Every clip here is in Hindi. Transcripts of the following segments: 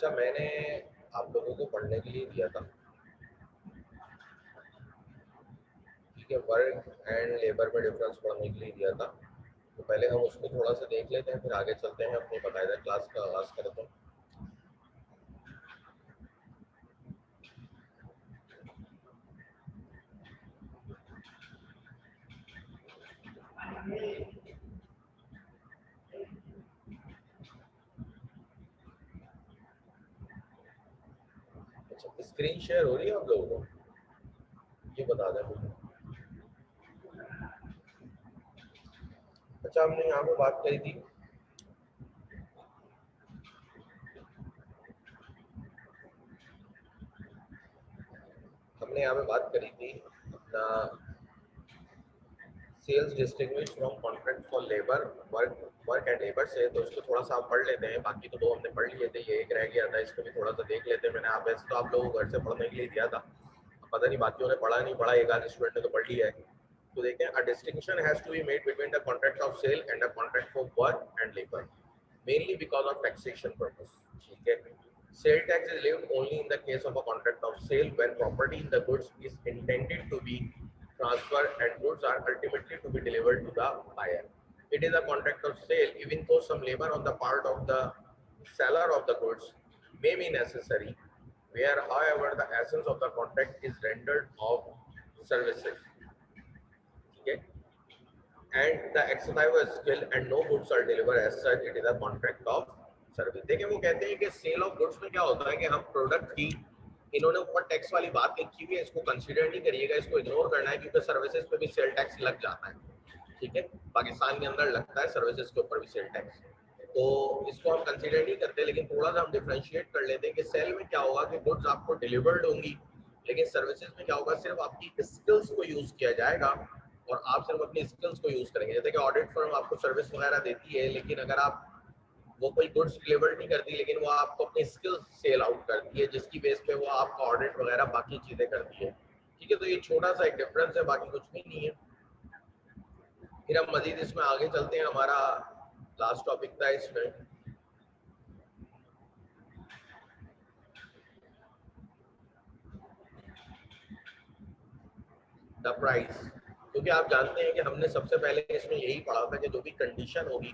अच्छा, मैंने आप लोगों को पढ़ने के लिए दिया था, ठीक है, वर्क एंड लेबर में डिफरेंस पढ़ने के लिए दिया था। तो पहले हम उसको थोड़ा सा देख लेते हैं, फिर आगे चलते हैं, अपनी बाकायदा क्लास का आगाज करते हैं। अच्छा, स्क्रीन शेयर हो रही है आप लोगों को, ये बता दें मुझे। अच्छा, हमने यहाँ पे बात करी थी, हमने यहाँ पे बात करी थी अपना sales distinguish from contract for labour, work and labour से। तो उसको थोड़ा सा आप पढ़ लेते हैं, बाकी तो दो हमने पढ़ लिए थे, ये एक रह गया था, इसको भी थोड़ा सा देख लेते हैं। मैंने आप वैसे तो आप लोगों को घर से पढ़ने के लिए दिया था, पता नहीं बाकियों ने पढ़ा नहीं पढ़ा, एक आध स्टूडेंट ने तो पढ़ लिया है। तो देखें, a distinction has to be made between the contract of sale and the contract for work and labour, mainly because of taxation purpose, ठीक है। Sale tax is levied only in the case of a contract of sale when property in the goods is intended to be transferred and goods are ultimately to be delivered to the buyer. It is a contract of sale even though some labor on the part of the seller of the goods may be necessary, where however the essence of the contract is rendered of services. Okay? And the exercise was skill and no goods are delivered as such, it is a contract of service. देखिए, वो कहते हैं कि सेल ऑफ गुड्स में क्या होता है कि हम प्रोडक्ट की, इन्होंने ऊपर टैक्स वाली बात लिखी हुई है, इसको कंसीडर नहीं करिएगा, इसको इग्नोर करना है, क्योंकि सर्विसेज पे भी सेल टैक्स लग जाता है, ठीक है। पाकिस्तान के अंदर लगता है सर्विसेज के ऊपर भी सेल टैक्स, तो इसको हम कंसीडर नहीं करते। लेकिन थोड़ा सा हम डिफरेंशिएट कर लेते हैं कि सेल में क्या होगा कि गुड्स आपको डिलीवर्ड होंगी, लेकिन सर्विसेज में क्या होगा, सिर्फ आपकी स्किल्स को यूज किया जाएगा और आप सिर्फ अपनी स्किल्स को यूज करेंगे। जैसे कि ऑडिट फर्म आपको सर्विस वगैरह देती है, लेकिन अगर आप वो कोई गुड्स डिलीवर नहीं करती, लेकिन वो आपको अपनी स्किल्स सेल आउट करती है, जिसकी बेस पे वो आपका ऑडिट वगैरह बाकी चीजें करती है, ठीक है। तो ये छोटा सा एक डिफरेंस है, बाकी कुछ भी नहीं है। फिर हम मजीद इसमें आगे चलते हैं, हमारा लास्ट टॉपिक था इसमें द प्राइस, क्योंकि आप जानते हैं कि हमने सबसे पहले इसमें यही पढ़ा था कि जो भी कंडीशन होगी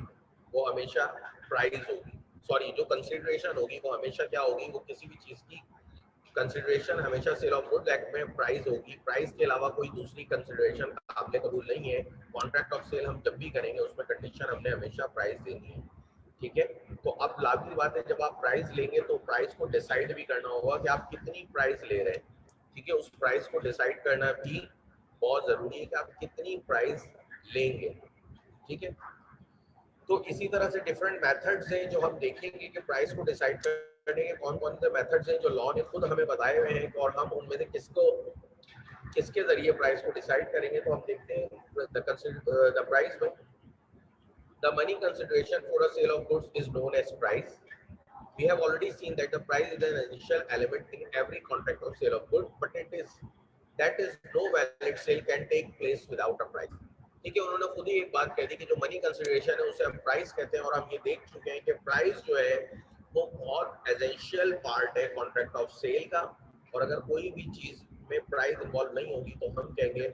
वो हमेशा प्राइस होगी, सॉरी जो कंसिडरेशन होगी वो हमेशा क्या होगी, वो किसी भी चीज की कंसिडरेशन हमेशा सेल ऑफ गुड्स एक्ट में प्राइस होगी। प्राइस के अलावा कोई दूसरी कंसिडरेशन काबिल कबूल नहीं है। कॉन्ट्रैक्ट ऑफ सेल हम जब भी करेंगे उसमें कंडीशन हमने हमेशा प्राइस देनी है, ठीक है। तो अब लाजमी बात है, जब आप प्राइस लेंगे तो प्राइस को डिसाइड भी करना होगा कि आप कितनी प्राइस ले रहे हैं, ठीक है। उस प्राइस को डिसाइड करना भी बहुत जरूरी है कि आप कितनी प्राइस लेंगे, ठीक है। तो इसी तरह से डिफरेंट मेथड्स हैं जो हम देखेंगे कि प्राइस को डिसाइड करने के कौन कौन से मेथड्स हैं जो लॉ ने खुद हमें बताए हुए हैं, और हम उनमें से किसके जरिए प्राइस को डिसाइड करेंगे। तो हम देखते हैं द प्राइस में the money consideration for a sale of goods is known as price. We have already seen that the price is an essential element in every contract of sale of goods, but that is no valid sale can take place without a price. ठीक है, उन्होंने खुद ही एक बात कह दी कि जो मनी कंसिडरेशन है उसे हम प्राइस कहते हैं, और हम ये देख चुके हैं कि प्राइस जो है वो बहुत एसेंशियल पार्ट है कॉन्ट्रैक्ट ऑफ सेल का। और अगर कोई भी चीज में प्राइस इन्वॉल्व नहीं होगी तो हम कहेंगे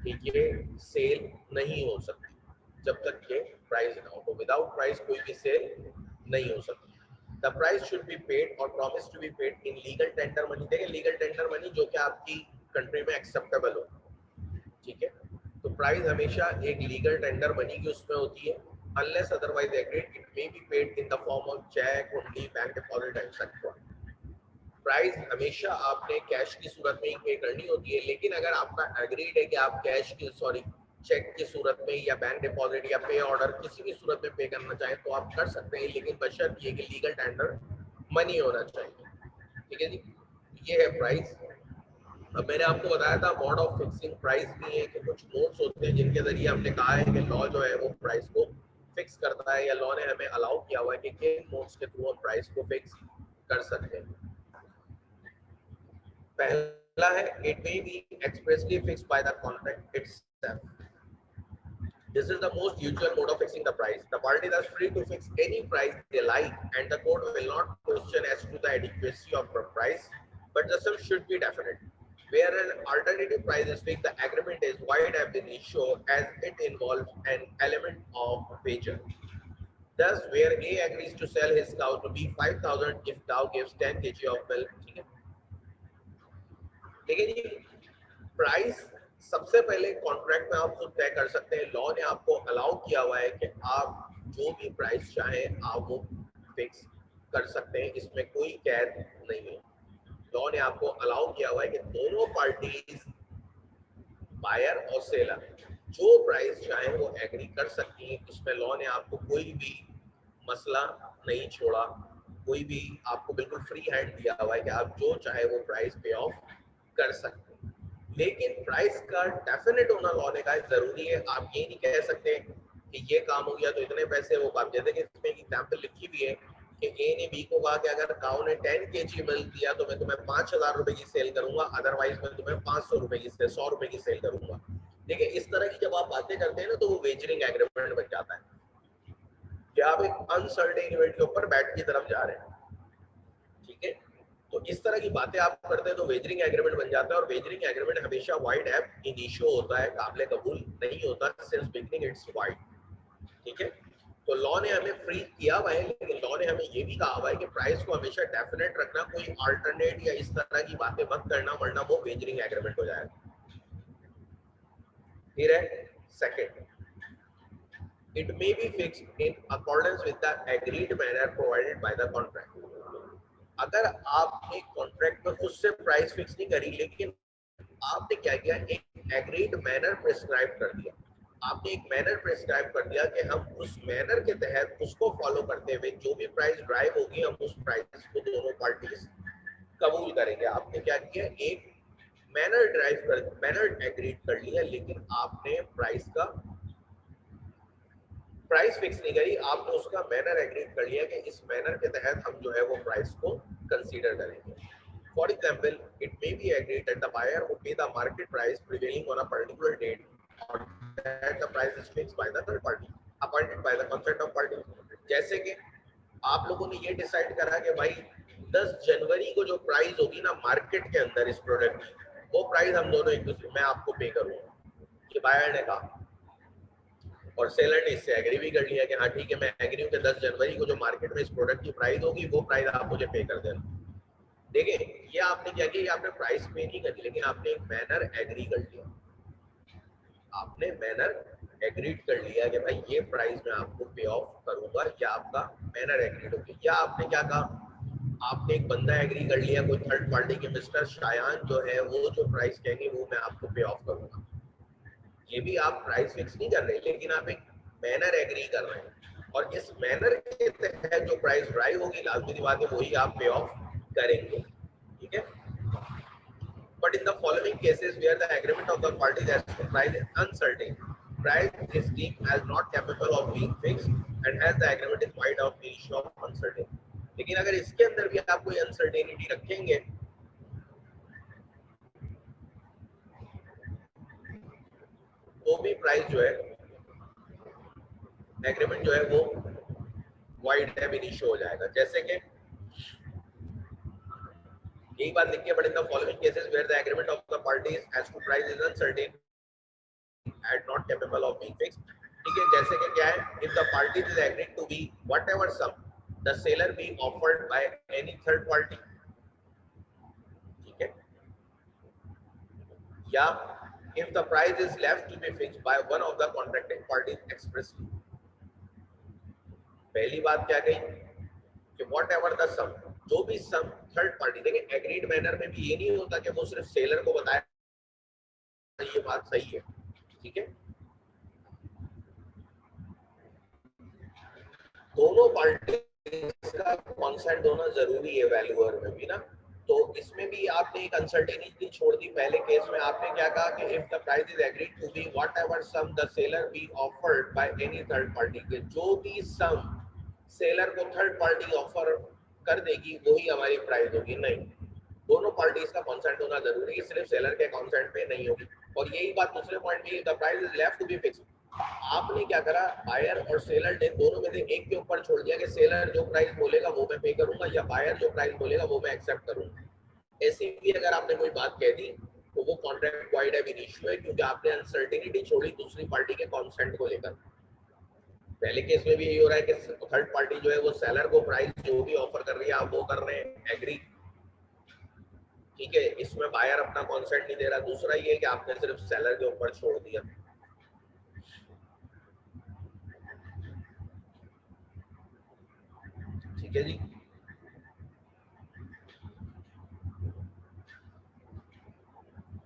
कि ये सेल नहीं हो सकती जब तक के प्राइस ना हो। तो विदाउट प्राइस कोई भी सेल नहीं हो सकती। The price should be paid or promised to be paid in legal tender money। देखिए, लीगल टेंडर मनी जो कि आपकी कंट्री में एक्सेप्टेबल हो, ठीक है। तो प्राइस हमेशा एक लीगल टेंडर मनी की उसमें होती है, unless otherwise agreed it may be paid in the form of check, हुंडी, बैंक डिपॉजिट etc। प्राइस हमेशा आपने कैश की सूरत में ही पे करनी होती है, लेकिन अगर आपका एग्रीड है कि आप कैश की सॉरी चेक की सूरत में या बैंक डिपॉजिट या पे ऑर्डर किसी भी सूरत में पे करना चाहें तो आप कर सकते हैं, लेकिन बशर्त ये कि लीगल टेंडर मनी होना चाहिए, ठीक है जी। ये है प्राइस। अब मैंने आपको बताया था मोड ऑफ फिक्सिंग प्राइस भी है कि कुछ मोड्स होते हैं जिनके जरिए हमने कहा है कि लॉ जो है वो प्राइस को फिक्स करता है, या लॉ ने हमें अलाउ किया हुआ है कि किन मोड्स के थ्रू हम प्राइस को फिक्स कर सकते हैं। पहला है it may B expressly fixed by the contract itself. This is the most usual mode of fixing the price. The parties are free to fix any price they like, and the court will not question as to the adequacy of the price, but the sum should be definite. Where an alternative price is fixed, the agreement is void ab initio as it involves an element of wager. Thus, where A agrees to sell his cow to B 5,000 if cow gives 10 kg of milk, ठीक है? लेकिन ये प्राइस सबसे पहले कॉन्ट्रैक्ट में आप खुद तय कर सकते हैं। लॉ ने आपको अलाउ किया हुआ है कि आप जो भी प्राइस चाहें आप वो फिक्स कर सकते हैं, इसमें कोई कैद नहीं है। लॉ ने आपको अलाउ किया हुआ है कि दोनों पार्टीज बायर और सेलर जो प्राइस चाहे वो एग्री कर सकती है। इसमें लॉ ने आपको कोई भी मसला नहीं छोड़ा, कोई भी आपको बिल्कुल फ्री हैंड दिया हुआ है कि आप जो चाहे वो प्राइस पे ऑफ कर सकते हैं। लेकिन प्राइस का डेफिनेट होना लॉ ने कहा जरूरी है। आप ये नहीं कह सकते कि ये काम हो गया तो इतने पैसे वो काम, जैसे कि इसमें एग्जाम्पल लिखी हुई है कि ए ने बी को कहा कि अगर काऊ ने 10 kg मिल्क दिया तो मैं तुम्हें 5,000 रुपए की सेल करूंगा, अदरवाइज मैं तुम्हें 500 रुपए की 100 रुपए की सेल करूंगा। देखिए इस तरह की जब आप बातें करते हैं ना तो वो वेजरिंग एग्रीमेंट बन जाता है कि आप एक अनसर्टेन इवेंट के ऊपर बैट की तरफ जा रहे हैं, ठीक है। तो इस तरह की बातें आप करते हैं तो वेजरिंग एग्रीमेंट बन जाता है, और वेजरिंग एग्रीमेंट हमेशा वाइड एब इनिशियो होता है, काबिल कबूल नहीं होता सिंस बिगिनिंग इट्स वाइड, ठीक है। तो लॉ ने हमें फ्री किया हुआ है, लेकिन लॉ ने हमें ये भी कहा हुआ है कि प्राइस को हमेशा डेफिनेट रखना, कोई अल्टरनेट या इस तरह की बातें मत करना, वरना वो वेजरिंग एग्रीमेंट हो जाएगा। फिर है second, it may be fixed in accordance with the agreed manner provided by the contract। अगर आपने कॉन्ट्रैक्ट में उससे प्राइस फिक्स नहीं करी, लेकिन आपने क्या किया, एक एग्रीड मैनर प्रिस्क्राइब कर दिया। आपने एक मैनर प्रिस्क्राइब कर दिया कि हम उस मैनर के तहत उसको फॉलो करते हुए जो भी प्राइस ड्राइव होगी हम उस प्राइस को दोनों पार्टीज कबूल करेंगे। आपने क्या किया, एक मैनर ड्राइव कर, मैनर एग्रीड कर लिया, लेकिन आपने प्राइस फिक्स नहीं करी, आपने उसका मैनर एग्रीड कर लिया कि इस मैनर के तहत हम जो है वो प्राइस को कंसीडर करेंगे। For example, it may be agreed that the buyer would pay the market price prevailing on a particular date और that the price is fixed by the third party appointed by the consent of party. जैसे कि आप लोगों ने ये डिसाइड करा कि भाई 10 जनवरी को जो प्राइस होगी ना मार्केट के अंदर इस प्रोडक्ट की, वो प्राइस हम दोनों एक दूसरे में आपको पे करूंगा, ये बायर ने कहा, और सेलर ने इससे एग्री भी कर लिया कि हाँ ठीक है मैं एग्री हूँ कि 10 जनवरी को जो मार्केट में इस प्रोडक्ट की प्राइस होगी वो प्राइस आप मुझे पे कर देना। देखिए ये आपने क्या किया, आपने प्राइस पे नहीं करी, लेकिन आपने एक मैनर एग्री कर लिया। आपने मैनर एग्रीड कर लिया कि भाई ये प्राइस मैं आपको पे ऑफ करूंगा, या आपका मैनर एग्रीड हो गया। या आपने क्या कहा, आपने एक बंदा एग्री कर लिया, कोई थर्ड पार्टी के मिस्टर शायान जो है वो जो प्राइस कहेंगे वो मैं आपको पे ऑफ करूंगा। ये भी आप प्राइस फिक्स नहीं कर रहे, लेकिन आप एक मैनर एग्री कर रहे हैं, और इस मैनर के तहत जो प्राइस ड्राइव होगी लाजमी सी बात है वही आप पे ऑफ करेंगे, ठीक है। But in the following cases where the agreement of the parties as to price is uncertain, price is deemed as not capable of being fixed, and as the agreement is void of the issue of uncertainty। लेकिन अगर इसके अंदर भी आप कोई अनसर्टेनिटी रखेंगे तो भी प्राइस जो है एग्रीमेंट जो है वो वाइड एब इनिशियो हो जाएगा। जैसे कि यही बात लिखी है, but in the following cases where the agreement of the parties as to price is uncertain and not capable of being fixed, ठीक है। जैसे कि क्या है, if the parties is agreed to be whatever sum the seller be offered by any third party, ठीक है। या if the price is left to be fixed by one of the contracting parties expressly। पहली बात क्या गई कि whatever the sum, जो भी सम थर्ड पार्टी, देखिए एग्रीड मैनर में भी ये नहीं होता कि वो सिर्फ सेलर को बताया ये बात सही है, ठीक है। दोनों पार्टी का कॉन्सेंट होना जरूरी है वैल्यूअर में भी ना। तो इसमें भी आपने एक अनसर्टेनिटी छोड़ दी। पहले केस में आपने क्या कहा कि if the price is agreed to be whatever sum the seller be offered by any third party, के जो भी सम सेलर को थर्ड पार्टी ऑफर कर देगी वही हमारी प्राइस होगी। नहीं, दोनों पार्टीज का कॉन्सेंट होना जरूरी है, सिर्फ सेलर के कॉन्सेंट पे नहीं होगी। और यही बात दूसरे पॉइंट में, the price is left to be fixed, आपने क्या करा, बायर और सेलर ने दोनों में से एक के ऊपर छोड़ दिया कि सेलर जो प्राइस बोलेगा वो मैं पे करूंगा या बायर जो प्राइस बोलेगा वो मैं एक्सेप्ट करूंगा। ऐसी भी अगर आपने कोई बात कह दी तो वो कॉन्ट्रैक्ट वाइड है, इशू है, क्योंकि आपने अनसर्टेनिटी छोड़ी दूसरी पार्टी के कॉन्सेंट को लेकर। पहले केस में भी यही हो रहा है कि थर्ड पार्टी जो है वो सेलर को प्राइस जो भी ऑफर कर रही है आप वो कर रहे हैं एग्री, ठीक है, इसमें बायर अपना कॉन्सेंट नहीं दे रहा। दूसरा ये है कि आपने सिर्फ सेलर के ऊपर छोड़ दिया। ठीक है जी।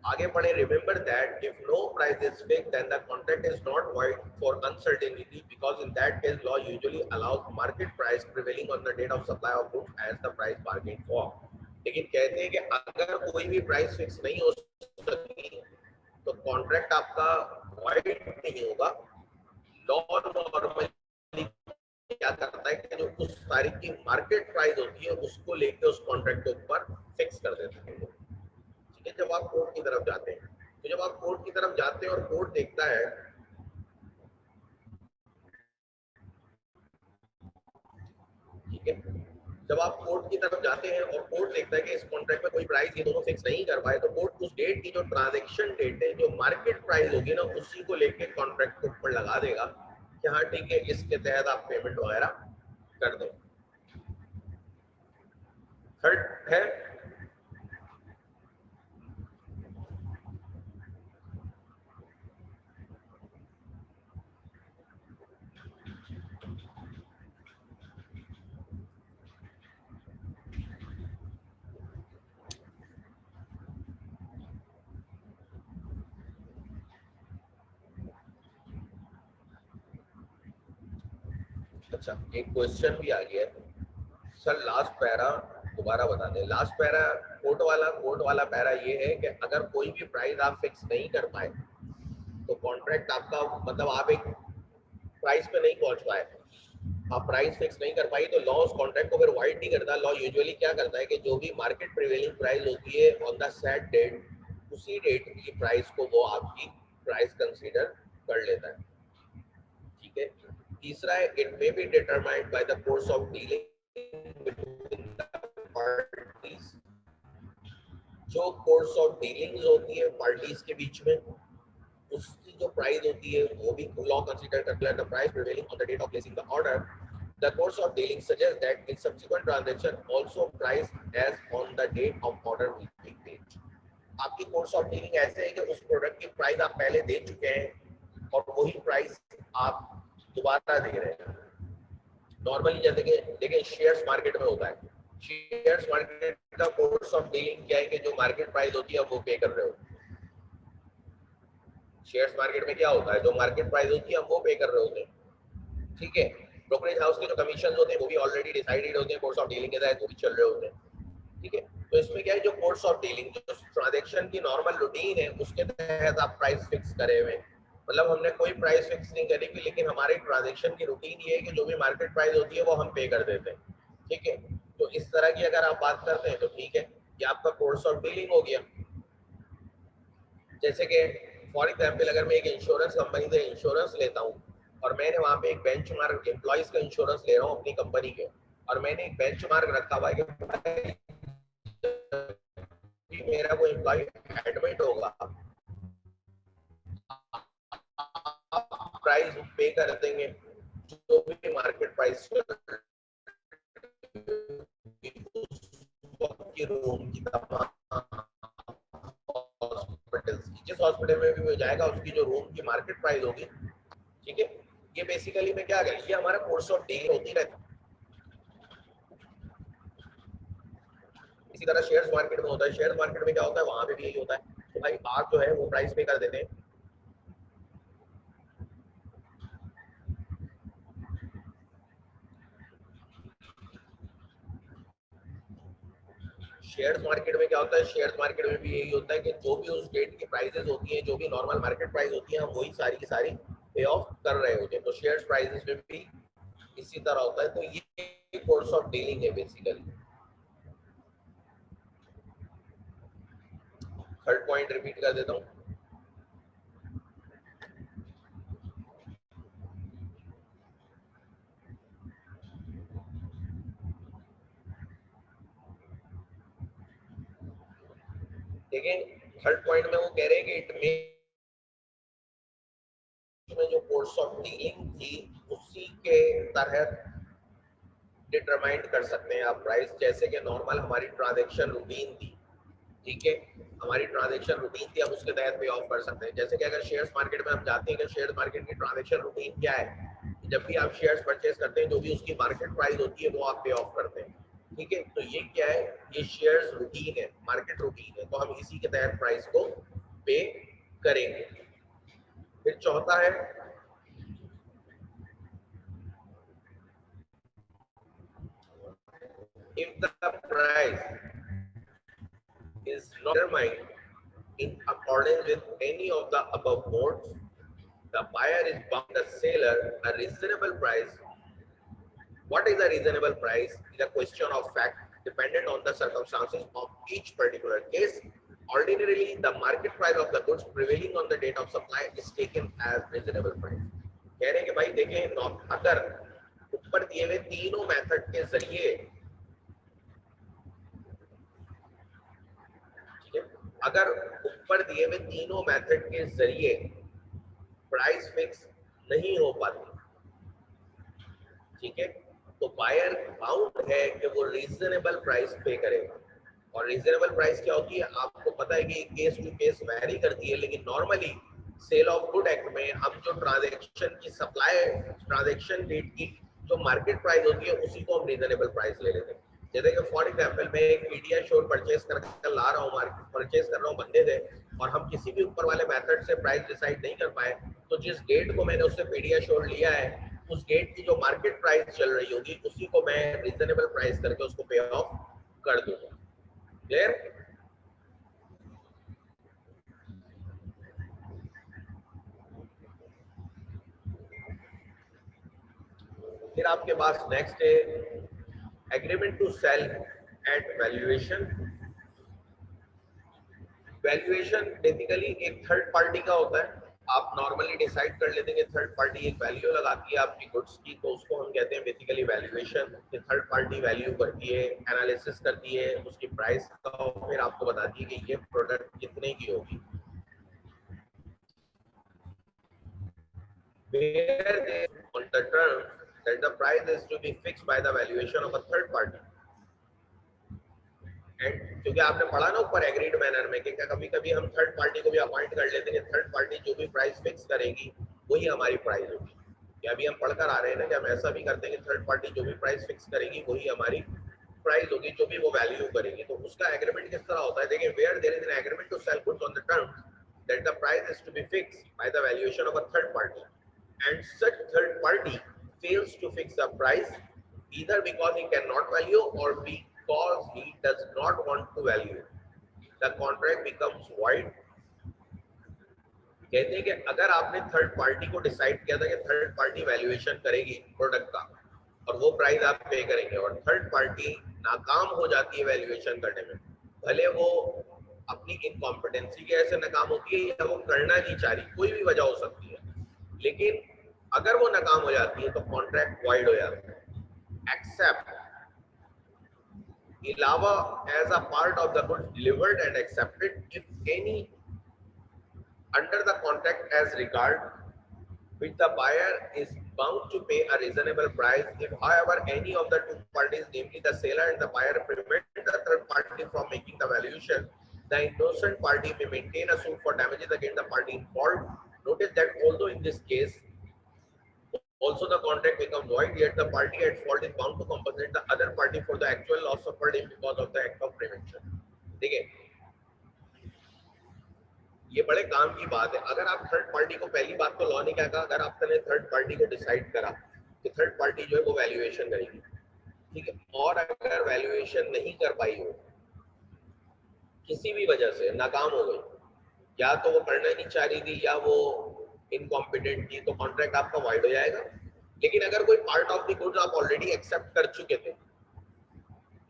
आगे बढ़े, remember that if no price is fixed then the contract is not void for uncertainty because in that case law usually allows market price prevailing on the date of supply of goods as the price bargain for. लेकिन कहते हैं कि अगर कोई भी प्राइस फिक्स नहीं हो सकी तो कॉन्ट्रैक्ट आपका वाइड नहीं होगा। लॉ नॉर्मली क्या करता है कि जो उस तारीख की मार्केट प्राइस होती है उसको लेके उस कॉन्ट्रैक्ट के ऊपर फिक्स कर देते हैं। ठीक है, जब आप कोर्ट की तरफ जाते हैं तो जब आप कोर्ट की तरफ जाते हैं और कोर्ट देखता है, ठीक है, जब आप कोर्ट की तरफ जाते हैं और कोर्ट देखता है कि इस कॉन्ट्रैक्ट में कोई प्राइस ये दोनों फिक्स नहीं कर पाए तो कोर्ट उस डेट की जो ट्रांजैक्शन डेट है जो मार्केट प्राइस होगी ना उसी को लेके कॉन्ट्रैक्ट के ऊपर लगा देगा कि हाँ ठीक है इसके तहत आप पेमेंट वगैरह कर दो। थर्ड है, अच्छा एक क्वेश्चन भी आ गया है सर, लास्ट पैरा दोबारा बता दें। लास्ट पैरा कोर्ट वाला पैरा ये है कि अगर कोई भी प्राइस आप फिक्स नहीं कर पाए तो कॉन्ट्रैक्ट आपका, मतलब आप एक प्राइस पे नहीं पहुंच पाए, आप प्राइस फिक्स नहीं कर पाई तो लॉ उस कॉन्ट्रैक्ट को फिर वाइड नहीं करता। लॉ यूजुअली क्या करता है कि जो भी मार्केट प्रिवेलिंग प्राइस होती है ऑन द सेट डेट उसी डेट की प्राइस को वो आपकी प्राइस कंसीडर कर लेता है। ठीक है, तीसरा है it may be determined by the course of dealing between the parties. जो कोर्स ऑफ डीलिंग्स होती है पार्टीज के बीच में उसकी जो प्राइस होती है वो भी लॉ कंसीडर करता है। The price prevailing on the date of placing the order, the course of dealing suggest that in subsequent transaction also price as on the date of order will be paid. आपकी कोर्स ऑफ डीलिंग ऐसे है कि उस प्रोडक्ट की प्राइस आप पहले दे चुके हैं और वही प्राइस आप दोबारा दे रहे हैं। नॉर्मली जैसे कि देखिए शेयर्स मार्केट में होता है, शेयर्स मार्केट का कोर्स ऑफ डीलिंग क्या है कि जो मार्केट प्राइस होती है वो पे कर रहे हो। शेयर्स मार्केट में क्या होता है, जो मार्केट प्राइस होती है हम वो पे कर रहे होते हैं। ठीक है, ब्रोकरेज हाउस के जो कमीशन होते हैं वो भी ऑलरेडी डिसाइडेड होते हैं, कोर्स ऑफ डीलिंग के तहत वो भी चल रहे होते हैं। ठीक है, तो इसमें क्या है, जो कोर्स ऑफ डीलिंग जो ट्रांजैक्शन की नॉर्मल रूटीन है उसके तहत आप प्राइस फिक्स करे हुए, मतलब हमने कोई प्राइस फिक्स नहीं करी हुई लेकिन हमारे ट्रांजैक्शन की रूटीन ये है कि जो भी मार्केट प्राइस होती है वो हम पे कर देते हैं। ठीक है, तो इस तरह की अगर आप बात करते हैं तो ठीक है, ये आपका कोर्स ऑफ डीलिंग हो गया। जैसे कि फॉर एग्जाम्पल अगर मैं एक इंश्योरेंस कंपनी से इंश्योरेंस लेता हूँ और मैंने वहाँ पे एक बेंच मार्क एम्प्लॉइज का इंश्योरेंस ले रहा हूँ अपनी कंपनी के, और मैंने एक बेंच मार्क रखा हुआ है कि मेरा कोई एम्प्लॉय एडमिट होगा प्राइस पे कर देंगे जो भी मार्केट प्राइस की रूम की तमाम हॉस्पिटल की, जिस हॉस्पिटल में भी वो जाएगा उसकी जो रूम की मार्केट प्राइस होगी। ठीक है, ये बेसिकली में क्या करें, ये हमारा कोर्स ऑफ डील होती रहती है। इसी तरह शेयर्स मार्केट में होता है, शेयर मार्केट में क्या होता है वहां पे भी यही होता है तो भाई आप जो है वो प्राइस पे कर देते हैं। शेयर्स मार्केट में क्या होता है, शेयर्स मार्केट में भी यही होता है कि जो भी उस डेट की प्राइसेस होती हैं, जो भी नॉर्मल मार्केट प्राइस होती है हम वही सारी की सारी पे ऑफ कर रहे होते हैं। तो शेयर्स प्राइसेस में भी इसी तरह होता है। तो ये कोर्स ऑफ डीलिंग है बेसिकली। थर्ड पॉइंट रिपीट कर देता हूँ, देखें थर्ड पॉइंट में वो कह रहे हैं कि इट में जो कोर्स ऑफ डीलिंग थी उसी के तहत डिटरमाइन कर सकते हैं आप प्राइस, जैसे कि नॉर्मल हमारी ट्रांजैक्शन रूटीन थी, ठीक है, हमारी ट्रांजैक्शन रूटीन थी, हम उसके तहत पे ऑफ कर सकते हैं। जैसे कि अगर शेयर्स मार्केट में हम जाते हैं कि शेयर मार्केट की ट्रांजैक्शन रूटीन क्या है, जब भी आप शेयर्स परचेज करते हैं जो भी उसकी मार्केट प्राइस होती है वो आप पे ऑफ करते हैं, ठीक है। तो ये क्या है, ये शेयर्स रूटीन है, मार्केट रूटीन है, तो हम इसी के तहत प्राइस को पे करेंगे। फिर चौथा है if the price is not determined in accordance with any of the above modes, the buyer is bound the seller a reasonable price. What is a reasonable price is a question of fact dependent on the circumstances of each particular case. Ordinarily, the market price of the goods prevailing on the date of supply is taken as reasonable price. कह रहे हैं कि भाई देखें, अगर ऊपर दिए हुए तीनों मेथड के जरिए, ठीक है, अगर ऊपर दिए हुए तीनों मेथड के जरिए प्राइस फिक्स नहीं हो पाती, ठीक है, तो बायर बाउंड है कि वो रीजनेबल प्राइस पे करेगा। और रीजनेबल प्राइस क्या होती है, आपको पता है कि केस टू केस वेरी करती है, लेकिन normally sale of good act में हम जो ट्रांजैक्शन की सप्लाई ट्रांजैक्शन डेट की जो मार्केट प्राइस होती है उसी को हम रीजनेबल प्राइस ले लेते हैं। जैसे कि फॉर एग्जांपल मैं एक पीडियाश्योर परचेज कर ला रहा हूँ, मार्केट परचेज कर रहा हूँ बंदे से, और हम किसी भी ऊपर वाले मेथड से प्राइस डिसाइड नहीं कर पाए, तो जिस डेट को मैंने उससे पीडियाश्योर लिया है उस डेट की जो मार्केट प्राइस चल रही होगी उसी को मैं रीजनेबल प्राइस करके उसको पे ऑफ कर दूंगा। क्लियर? फिर आपके पास नेक्स्ट है agreement to sale at valuation. Valuation basically एक थर्ड पार्टी का होता है। आप नॉर्मली डिसाइड कर लेते हैं कि थर्ड पार्टी एक वैल्यू लगाती है आपकी गुड्स की, तो उसको हम कहते हैं basically valuation. Third party value करती है, एनालिसिस करती है उसकी प्राइस का, और फिर आपको बताती है कि ये प्रोडक्ट कितने की होगी। Where they on the terms that the price is to be fixed by the valuation of a third party. And क्योंकि आपने पढ़ा ना ऊपर एग्रीड मैनर में कि कभी कभी हम थर्ड पार्टी को भी अपॉइंट कर लेते हैं, थर्ड पार्टी जो भी प्राइस फिक्स करेगी वही हमारी प्राइस होगी। या अभी हम पढ़कर आ रहे हैं ना कि हम ऐसा भी करते हैं कि थर्ड पार्टी जो भी प्राइस फिक्स करेगी वही हमारी प्राइस होगी, जो भी वो वैल्यू करेगी। तो उसका एग्रीमेंट किस तरह होता है, देखिए where there is an agreement to sale goods on the terms that the price is to be fixed by the valuation of a third party and such third party fails to fix the price either because he cannot value or because he does not want to value, the contract becomes void. कहते हैं कि अगर आपने थर्ड पार्टी को डिसाइड किया था कि थर्ड पार्टी वैल्यूएशन करेगी प्रोडक्ट का और वो प्राइस आप पे करेंगे, और थर्ड पार्टी नाकाम हो जाती है वैल्यूएशन करने में, भले वो अपनी इनकॉम्पिटेंसी की वजह से नाकाम होती है या वो करना नहीं चाह रही, कोई भी वजह हो सकती है, लेकिन अगर वो नाकाम हो जाती है तो कॉन्ट्रैक्ट वाइड हो जाता है। एक्सेप्ट इलावा as a part of the goods delivered and accepted if any under the contract as regard which the buyer is bound to pay a reasonable price if however any of the two parties, namely the seller and the buyer, prevent the third party from making the valuation, the innocent party may maintain a suit for damages against the party in fault. Notice that although in this case also the contract becomes void, yet the party at fault is bound to compensate the other party for the actual loss suffered because of the act of prevention. देखिए ये बड़े काम की बात है। अगर आप थर्ड पार्टी को, पहली बात तो लॉ ने क्या कहा, अगर आपने थर्ड पार्टी को डिसाइड करा कि थर्ड पार्टी जो है वो वैल्यूएशन करेगी, ठीक है, और अगर वैल्यूएशन नहीं कर पाई हो, किसी भी वजह से नाकाम हो गई, या तो वो करना नहीं चाह रही थी या वो इनकॉम्पिटेंट थी, तो कॉन्ट्रैक्ट आपका वाइड हो जाएगा। लेकिन अगर कोई पार्ट ऑफ द गुड्स आप ऑलरेडी एक्सेप्ट कर चुके थे,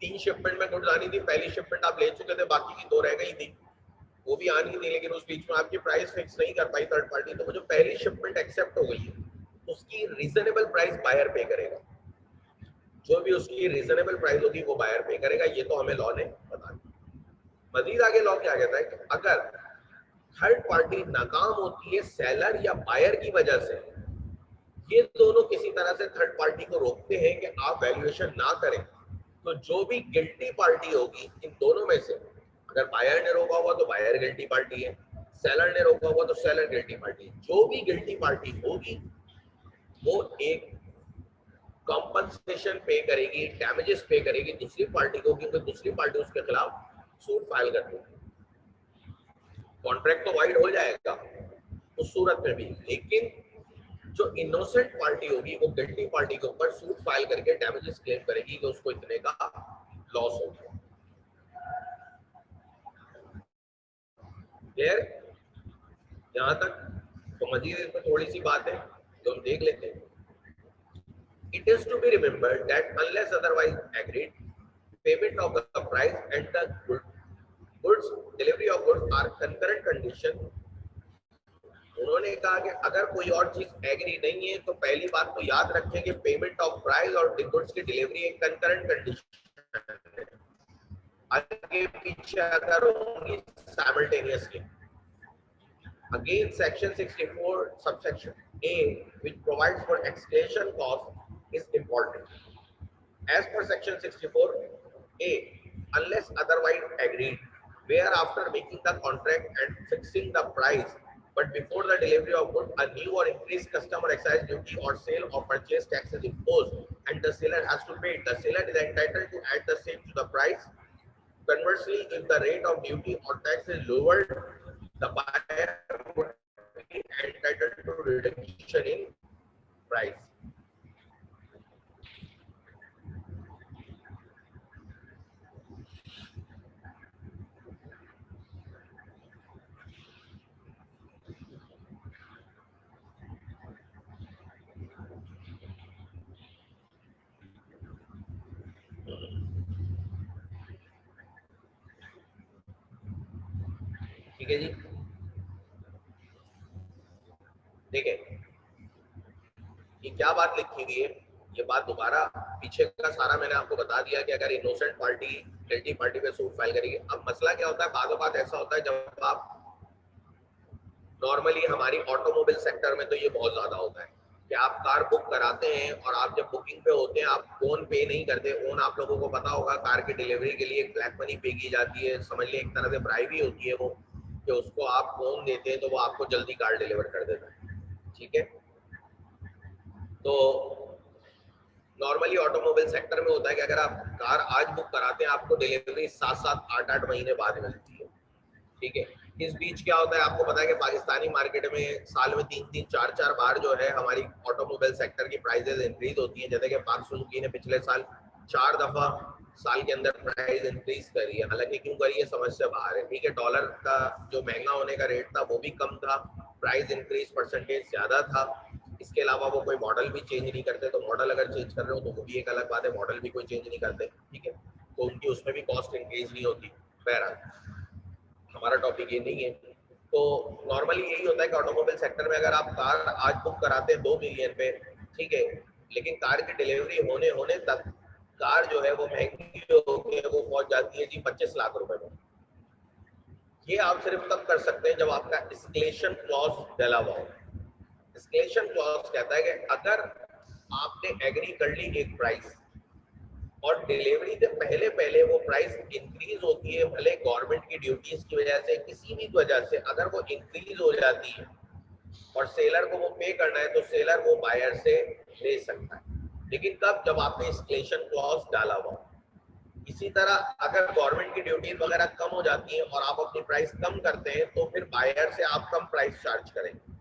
3 शिपमेंट में गुड्स आनी थी, पहली शिपमेंट आप ले चुके थे, बाकी की 2 रह गई थी, वो भी आनी थी, लेकिन उस बीच में आपकी प्राइस फिक्स नहीं कर पाई थर्ड पार्टी, तो वो जो पहली शिपमेंट एक्सेप्ट हो गई है उसकी रीजनेबल प्राइस बायर पे करेगा, जो भी उसकी रीजनेबल प्राइस होगी वो बायर पे करेगा। ये तो हमें लॉ ने बता दिया। मजीद आगे लॉ क्या कहता है कि अगर थर्ड पार्टी नाकाम होती है सेलर या बायर की वजह से, ये दोनों किसी तरह से थर्ड पार्टी को रोकते हैं कि आप वैल्यूएशन ना करें, तो जो भी गिल्टी पार्टी होगी इन दोनों में से, अगर बायर ने रोका हुआ तो बायर गिल्टी पार्टी है, सेलर ने रोका हुआ तो सेलर गिल्टी पार्टी है, जो भी गिल्टी पार्टी होगी वो एक कॉम्पनसेशन पे करेगी, डैमेजेस पे करेगी दूसरी पार्टी को, क्योंकि दूसरी पार्टी उसके खिलाफ सूट फाइल कर देगी। कॉन्ट्रैक्ट तो वाइड हो जाएगा उस सूरत में भी, लेकिन जो इनोसेंट पार्टी होगी वो गिल्टी पार्टी के ऊपर सूट फाइल करके डैमेजेस क्लेम करेगी कि उसको इतने का लॉस हो गया। क्लियर? यहां तक तो मजीद इसमें थोड़ी सी बात है जो हम देख लेते हैं। It is to be remembered that unless otherwise agreed, payment of the price and the goods delivery of goods are concurrent condition। उन्होंने कहा कि अगर कोई और चीज एग्री नहीं है तो पहली बात तो याद रखें कि पेमेंट ऑफ प्राइस और गुड्स की डिलीवरी एक कंकरेंट कंडीशन है, आगे पीछे अगर होंगी simultaneously. Again, section 64 subsection A, which provides for escalation cost is important. As per section 64A, unless otherwise agreed, where after making the contract and fixing the price, but before the delivery of goods, a new or increased customer excise duty or sale or purchase tax is imposed, and the seller has to pay it, the seller is entitled to add the same to the price. Conversely, if the rate of duty or tax is lowered, the buyer would be entitled to reduction in price. ठीक है जी, देखें ये क्या बात लिखी हुई है, ये बात दोबारा पीछे का सारा मैंने आपको बता दिया कि अगर इनोसेंट पार्टी गिल्टी पार्टी पे सूट फाइल करेगी। अब मसला क्या होता है, बाद बात ऐसा होता है जब आप नॉर्मली हमारी ऑटोमोबाइल सेक्टर में तो ये बहुत ज्यादा होता है कि आप कार बुक कराते हैं और आप जब बुकिंग पे होते हैं आप ओन पे नहीं करते। ओन आप लोगों को पता होगा कार की डिलीवरी के लिए ब्लैक मनी पे की जाती है, समझ लें एक तरह से ब्राइब ही होती है वो, कि उसको आप फोन देते हैं तो वो आपको जल्दी कार डिलीवर कर देता है। ठीक है, तो नॉर्मली ऑटोमोबाइल सेक्टर में होता है कि अगर आप कार आज बुक कराते हैं आपको डिलीवरी 7-7, 8-8 महीने बाद मिलती है। ठीक है, इस बीच क्या होता है आपको पता है कि पाकिस्तानी मार्केट में साल में 3-3, 4-4 बार जो है हमारी ऑटोमोबाइल सेक्टर की प्राइसेस इंक्रीज होती हैं। जैसे कि पाक सुजुकी ने पिछले साल 4 दफा साल के अंदर प्राइस इंक्रीज करी है, हालांकि क्यों करी है समझ से बाहर है। ठीक है, डॉलर का जो महंगा होने का रेट था वो भी कम था, प्राइस इंक्रीज परसेंटेज ज्यादा था। इसके अलावा वो कोई मॉडल भी चेंज नहीं करते, तो मॉडल अगर चेंज कर रहे हो तो वो भी एक अलग बात है, मॉडल भी कोई चेंज नहीं करते। ठीक है, तो उनकी उसमें भी कॉस्ट इंक्रीज नहीं होती। बहरहाल हमारा टॉपिक ये नहीं है। तो नॉर्मली यही होता है कि ऑटोमोबाइल सेक्टर में अगर आप कार आज बुक कराते हैं 2 मिलियन पे, ठीक है, लेकिन कार की डिलीवरी होने होने तक कार जो है वो महंगी होगी, वो पहुंच जाती है जी 25 लाख रुपए में। ये आप सिर्फ तब कर सकते हैं जब आपका एस्केलेशन क्लॉज डला हुआ हो। एस्केलेशन क्लॉज कहता है कि अगर आपने एग्री कर ली एक प्राइस और डिलीवरी से पहले पहले वो प्राइस इंक्रीज होती है, भले गवर्नमेंट की ड्यूटीज की वजह से किसी भी वजह से अगर वो इंक्रीज हो जाती है और सेलर को वो पे करना है तो सेलर वो बायर से ले सकता है, लेकिन कब, जब आपने एस्केलेशन क्लॉज डाला हुआ। इसी तरह अगर गवर्नमेंट की ड्यूटीज वगैरह कम हो जाती हैं और आप अपनी प्राइस कम करते हैं तो फिर बायर से आप कम प्राइस चार्ज करेंगे।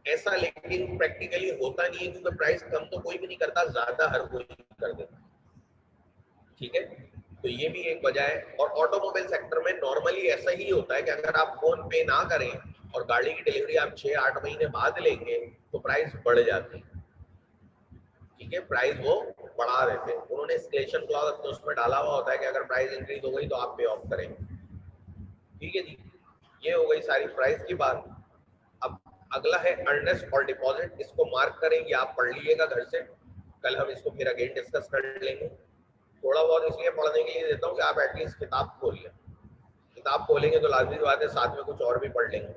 ऐसा लेकिन प्रैक्टिकली होता नहीं है, क्योंकि प्राइस कम तो कोई भी नहीं करता, ज्यादा हर कोई कर देता है। ठीक है, तो ये भी एक वजह है। और ऑटोमोबाइल सेक्टर में नॉर्मली ऐसा ही होता है कि अगर आप फोन पे ना करें और गाड़ी की डिलीवरी आप 6-8 महीने बाद लेंगे तो प्राइस बढ़ जाती है। ठीक है, प्राइस वो बढ़ा देते हैं, उन्होंने एस्केलेशन क्लॉज तो उसमें डाला हुआ होता है कि अगर प्राइस इंक्रीज हो गई तो आप पे ऑफ करेंगे। ठीक है जी, ये हो गई सारी प्राइस की बात। अब अगला है अर्नेस्ट और डिपॉजिट, इसको मार्क करेंगे, आप पढ़ लीजिएगा घर से, कल हम इसको फिर अगेन डिस्कस कर लेंगे। थोड़ा बहुत इसलिए पढ़ने के लिए देता हूँ कि आप एटलीस्ट किताब खोलिए। किताब खोलेंगे तो लाजमी बात है साथ में कुछ और भी पढ़ लेंगे।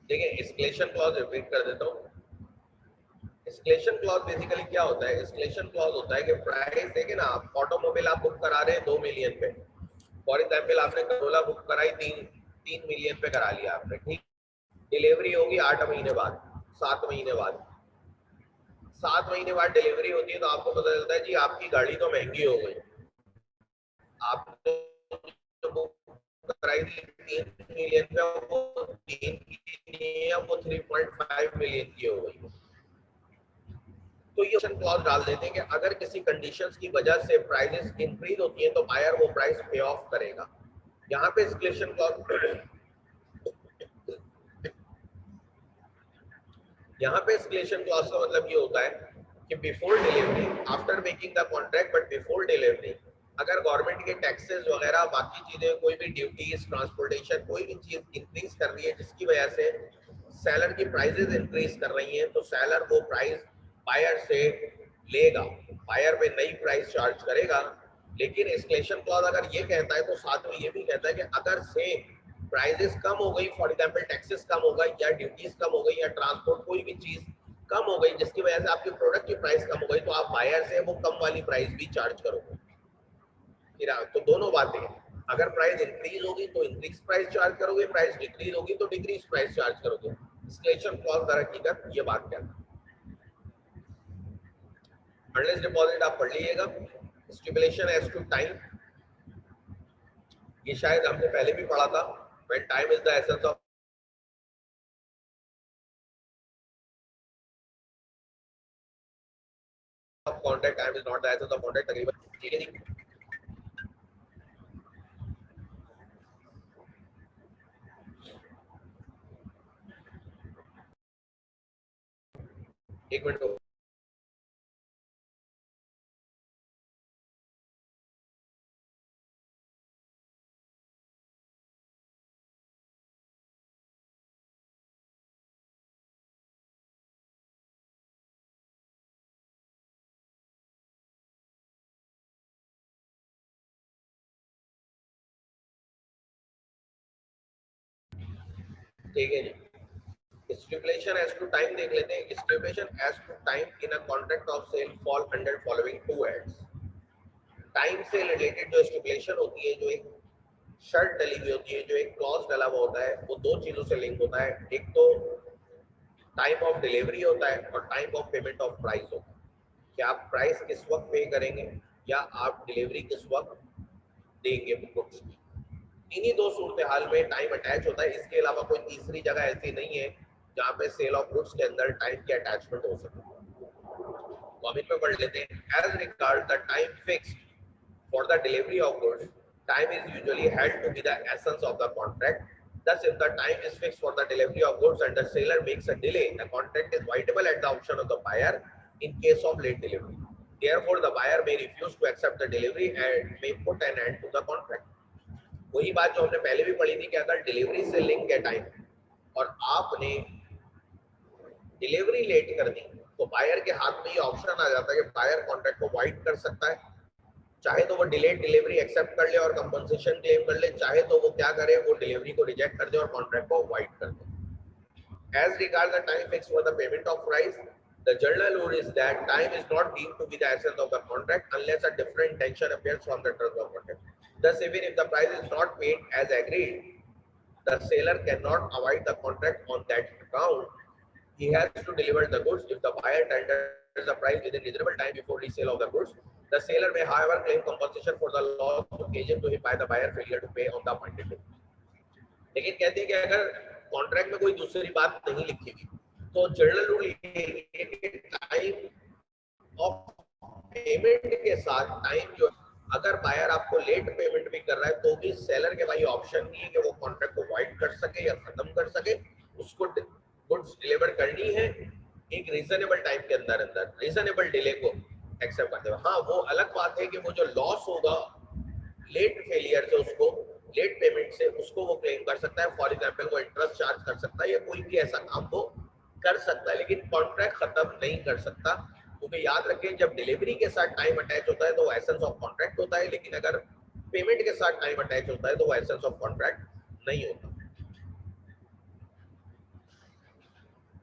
देखिए एस्केलेशन क्लॉज रिपीट कर देता हूँ। एस्केलेशन क्लॉज बेसिकली क्या होता है? एस्केलेशन क्लॉज होता है कि प्राइस देखिए ना, आप ऑटोमोबाइल आप बुक करा रहे हैं 2 मिलियन पे, फॉर एग्जाम्पल आपने करोला बुक कराई 3 मिलियन पे करा लिया आपने, ठीक। डिलीवरी होगी 8 महीने बाद, 7 महीने बाद। 7 महीने बाद डिलीवरी होती है तो आपको पता चलता है जी आपकी गाड़ी तो महंगी हो गई। आपने जो बुक कराई थी 3 मिलियन पे, वो 3 की नहीं है, वो 3.5 मिलियन की हो गई। तो ये ऑप्शन क्लॉज डाल देते हैं कि अगर किसी कंडीशंस की वजह से प्राइसेस इंक्रीज होती है तो बायर वो प्राइस पे ऑफ करेगा। यहाँ पे एस्केलेशन क्लॉज यहाँ पे एस्केलेशन क्लॉज का मतलब ये होता है कि before delivery, after making the contract but before delivery, अगर गवर्नमेंट के टैक्सेस वगैरह बाकी चीजें, कोई भी ड्यूटीज, ट्रांसपोर्टेशन, कोई भी चीज इंक्रीज कर रही है जिसकी वजह से सेलर की प्राइसेस इंक्रीज कर रही हैं, तो सेलर वो प्राइस बायर से लेगा, बायर पे नई प्राइस चार्ज करेगा। लेकिन एस्केलेशन क्लॉज अगर ये कहता है तो साथ में ये भी कहता है कि अगर सेम प्राइसेस कम हो गई, फॉर एग्जांपल टैक्सेस कम हो गई या ड्यूटीज कम हो गई या ट्रांसपोर्ट कोई भी चीज कम हो गई जिसकी वजह से आपके प्रोडक्ट की प्राइस कम हो गई, तो आप बायर से वो कम वाली प्राइस भी चार्ज करोगे। तो दोनों बातें हैं, अगर प्राइस इंक्रीज होगी तो इंक्रीज प्राइस चार्ज करोगे, प्राइस डिक्रीज होगी तो डिक्रीज प्राइस चार्ज करोगे। एस्केलेशन क्लॉज दर हकीकत ये बात क्या है। अर्नेस्ट डिपॉजिट आप पढ़ लीजिएगा। स्टिपुलेशन एज टू टाइम, ये शायद हमने पहले भी पढ़ा था। When time is the essence of contract, time is not the essence of contract, तकरीबन ठीक है जी। एक मिनट को ठीक है जी। Stipulation as to time देख लेते हैं। Stipulation as to time in a contract of sale fall under following two heads। Time से रिलेटेड जो स्टिपुलेशन होती है, जो एक शर्त डली हुई होती है, जो एक क्लॉज डला हुआ होता है, वो दो चीजों से लिंक होता है। एक तो टाइम ऑफ डिलीवरी होता है और time of payment of price होता है, कि आप प्राइस किस वक्त पे करेंगे या आप डिलीवरी किस वक्त देंगे गुड्स की। इन्हीं दो सूरत हाल में टाइम अटैच होता है। इसके अलावा कोई तीसरी जगह ऐसी नहीं है जहाँ पे सेल ऑफ गुड्स के अंदर टाइम की अटैचमेंट हो सके। तो हम इनमें पढ़ लेते हैं। As regard the time fixed for the delivery of goods, time is usually held to be the essence of the contract. Thus, if the time is fixed for the delivery of goods and the seller makes a delay, the contract is voidable at the option of the buyer in case of late delivery. Therefore, the buyer may refuse to accept the delivery and may put an end to the contract. वही बात जो हमने पहले भी पढ़ी थी कि अगर डिलीवरी से लिंक है टाइम और आपने डिलीवरी लेट कर दी, तो बायर के हाथ में ये ऑप्शन आ जाता है कि बायर कॉन्ट्रैक्ट को वाइड कर सकता है। चाहे तो वो डिलेड डिलीवरी एक्सेप्ट कर ले और कंपनसेशन क्लेम कर ले, चाहे तो वो क्या करे, वो डिलीवरी को रिजेक्ट कर दे और कॉन्ट्रैक्ट को वाइड कर दे। As regards the time fixed for the payment of price, the general rule is that time is not deemed to be the essence of the contract unless a different intention appears from the terms of contract. Thus, even if the price is not paid as agreed, the seller cannot avoid the contract on that account. He has to deliver the goods. If the buyer tenders the price within reasonable time before resale of the goods, the seller may, however, claim compensation for the loss occasioned to him by the buyer failure to pay on the appointed date. लेकिन कहते हैं कि अगर कॉन्ट्रैक्ट में कोई दूसरी बात नहीं लिखी हुई, तो जनरल रूल ये है कि टाइम ऑफ पेमेंट के साथ टाइम जो, अगर बायर आपको लेट पेमेंट भी कर रहा है तो भी सेलर के भाई ऑप्शन नहीं है कि वो कॉन्ट्रैक्ट को वाइड कर सके या खत्म कर सके। उसको गुड्स डिलीवर करनी है एक रीजनेबल टाइम के अंदर अंदर, रीजनेबल डिले को एक्सेप्ट करते हुए। हाँ, वो अलग बात है कि वो जो लॉस होगा लेट फेलियर से, उसको लेट पेमेंट से, उसको वो क्लेम कर सकता है। फॉर एग्जांपल वो इंटरेस्ट चार्ज कर सकता है या कोई भी ऐसा काम वो कर सकता है, लेकिन कॉन्ट्रैक्ट खत्म नहीं कर सकता। क्योंकि याद रखें जब डिलीवरी के साथ टाइम अटैच होता है तो वो एसेंस ऑफ कॉन्ट्रैक्ट होता है, लेकिन अगर पेमेंट के साथ टाइम अटैच होता है तो वो एसेंस ऑफ कॉन्ट्रैक्ट नहीं होता।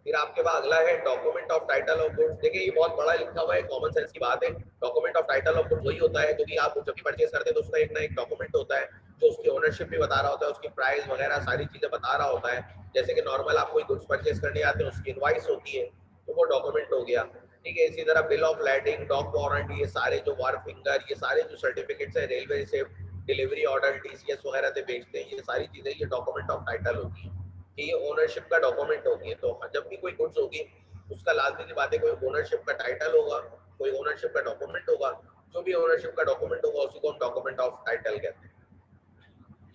फिर आपके पास अगला है document of title of goods. देखिए ये बहुत बड़ा लिखा हुआ है, कॉमन सेंस की बात है। Document of title of goods वही होता है क्योंकि आप जब भी परचेज करते हैं तो उसका एक ना एक डॉक्यूमेंट होता है जो उसकी ओनरशिप भी बता रहा होता है, उसकी प्राइस वगैरह सारी चीजें बता रहा होता है। जैसे कि नॉर्मल आप कोई गुड्स परचेज करने आते हैं उसकी इनवॉइस होती है तो वो डॉक्यूमेंट हो गया, ठीक है। इसी तरह bill of landing, dock warrant, ये सारे जो वार फिंगर, ये सारे जो सर्टिफिकेट्स है railway receipt, delivery order, TCS वगैरह से बेचते हैं, ये सारी चीजें ये डॉक्यूमेंट ऑफ टाइटल होती है कि ये ओनरशिप का डॉक्यूमेंट होती है। तो जब भी कोई गुड्स होगी उसका लाजमी सी बात है कोई ओनरशिप का टाइटल होगा, कोई ओनरशिप का डॉक्यूमेंट होगा। जो भी ओनरशिप का डॉक्यूमेंट होगा उसी को हम डॉक्यूमेंट ऑफ टाइटल कहते हैं।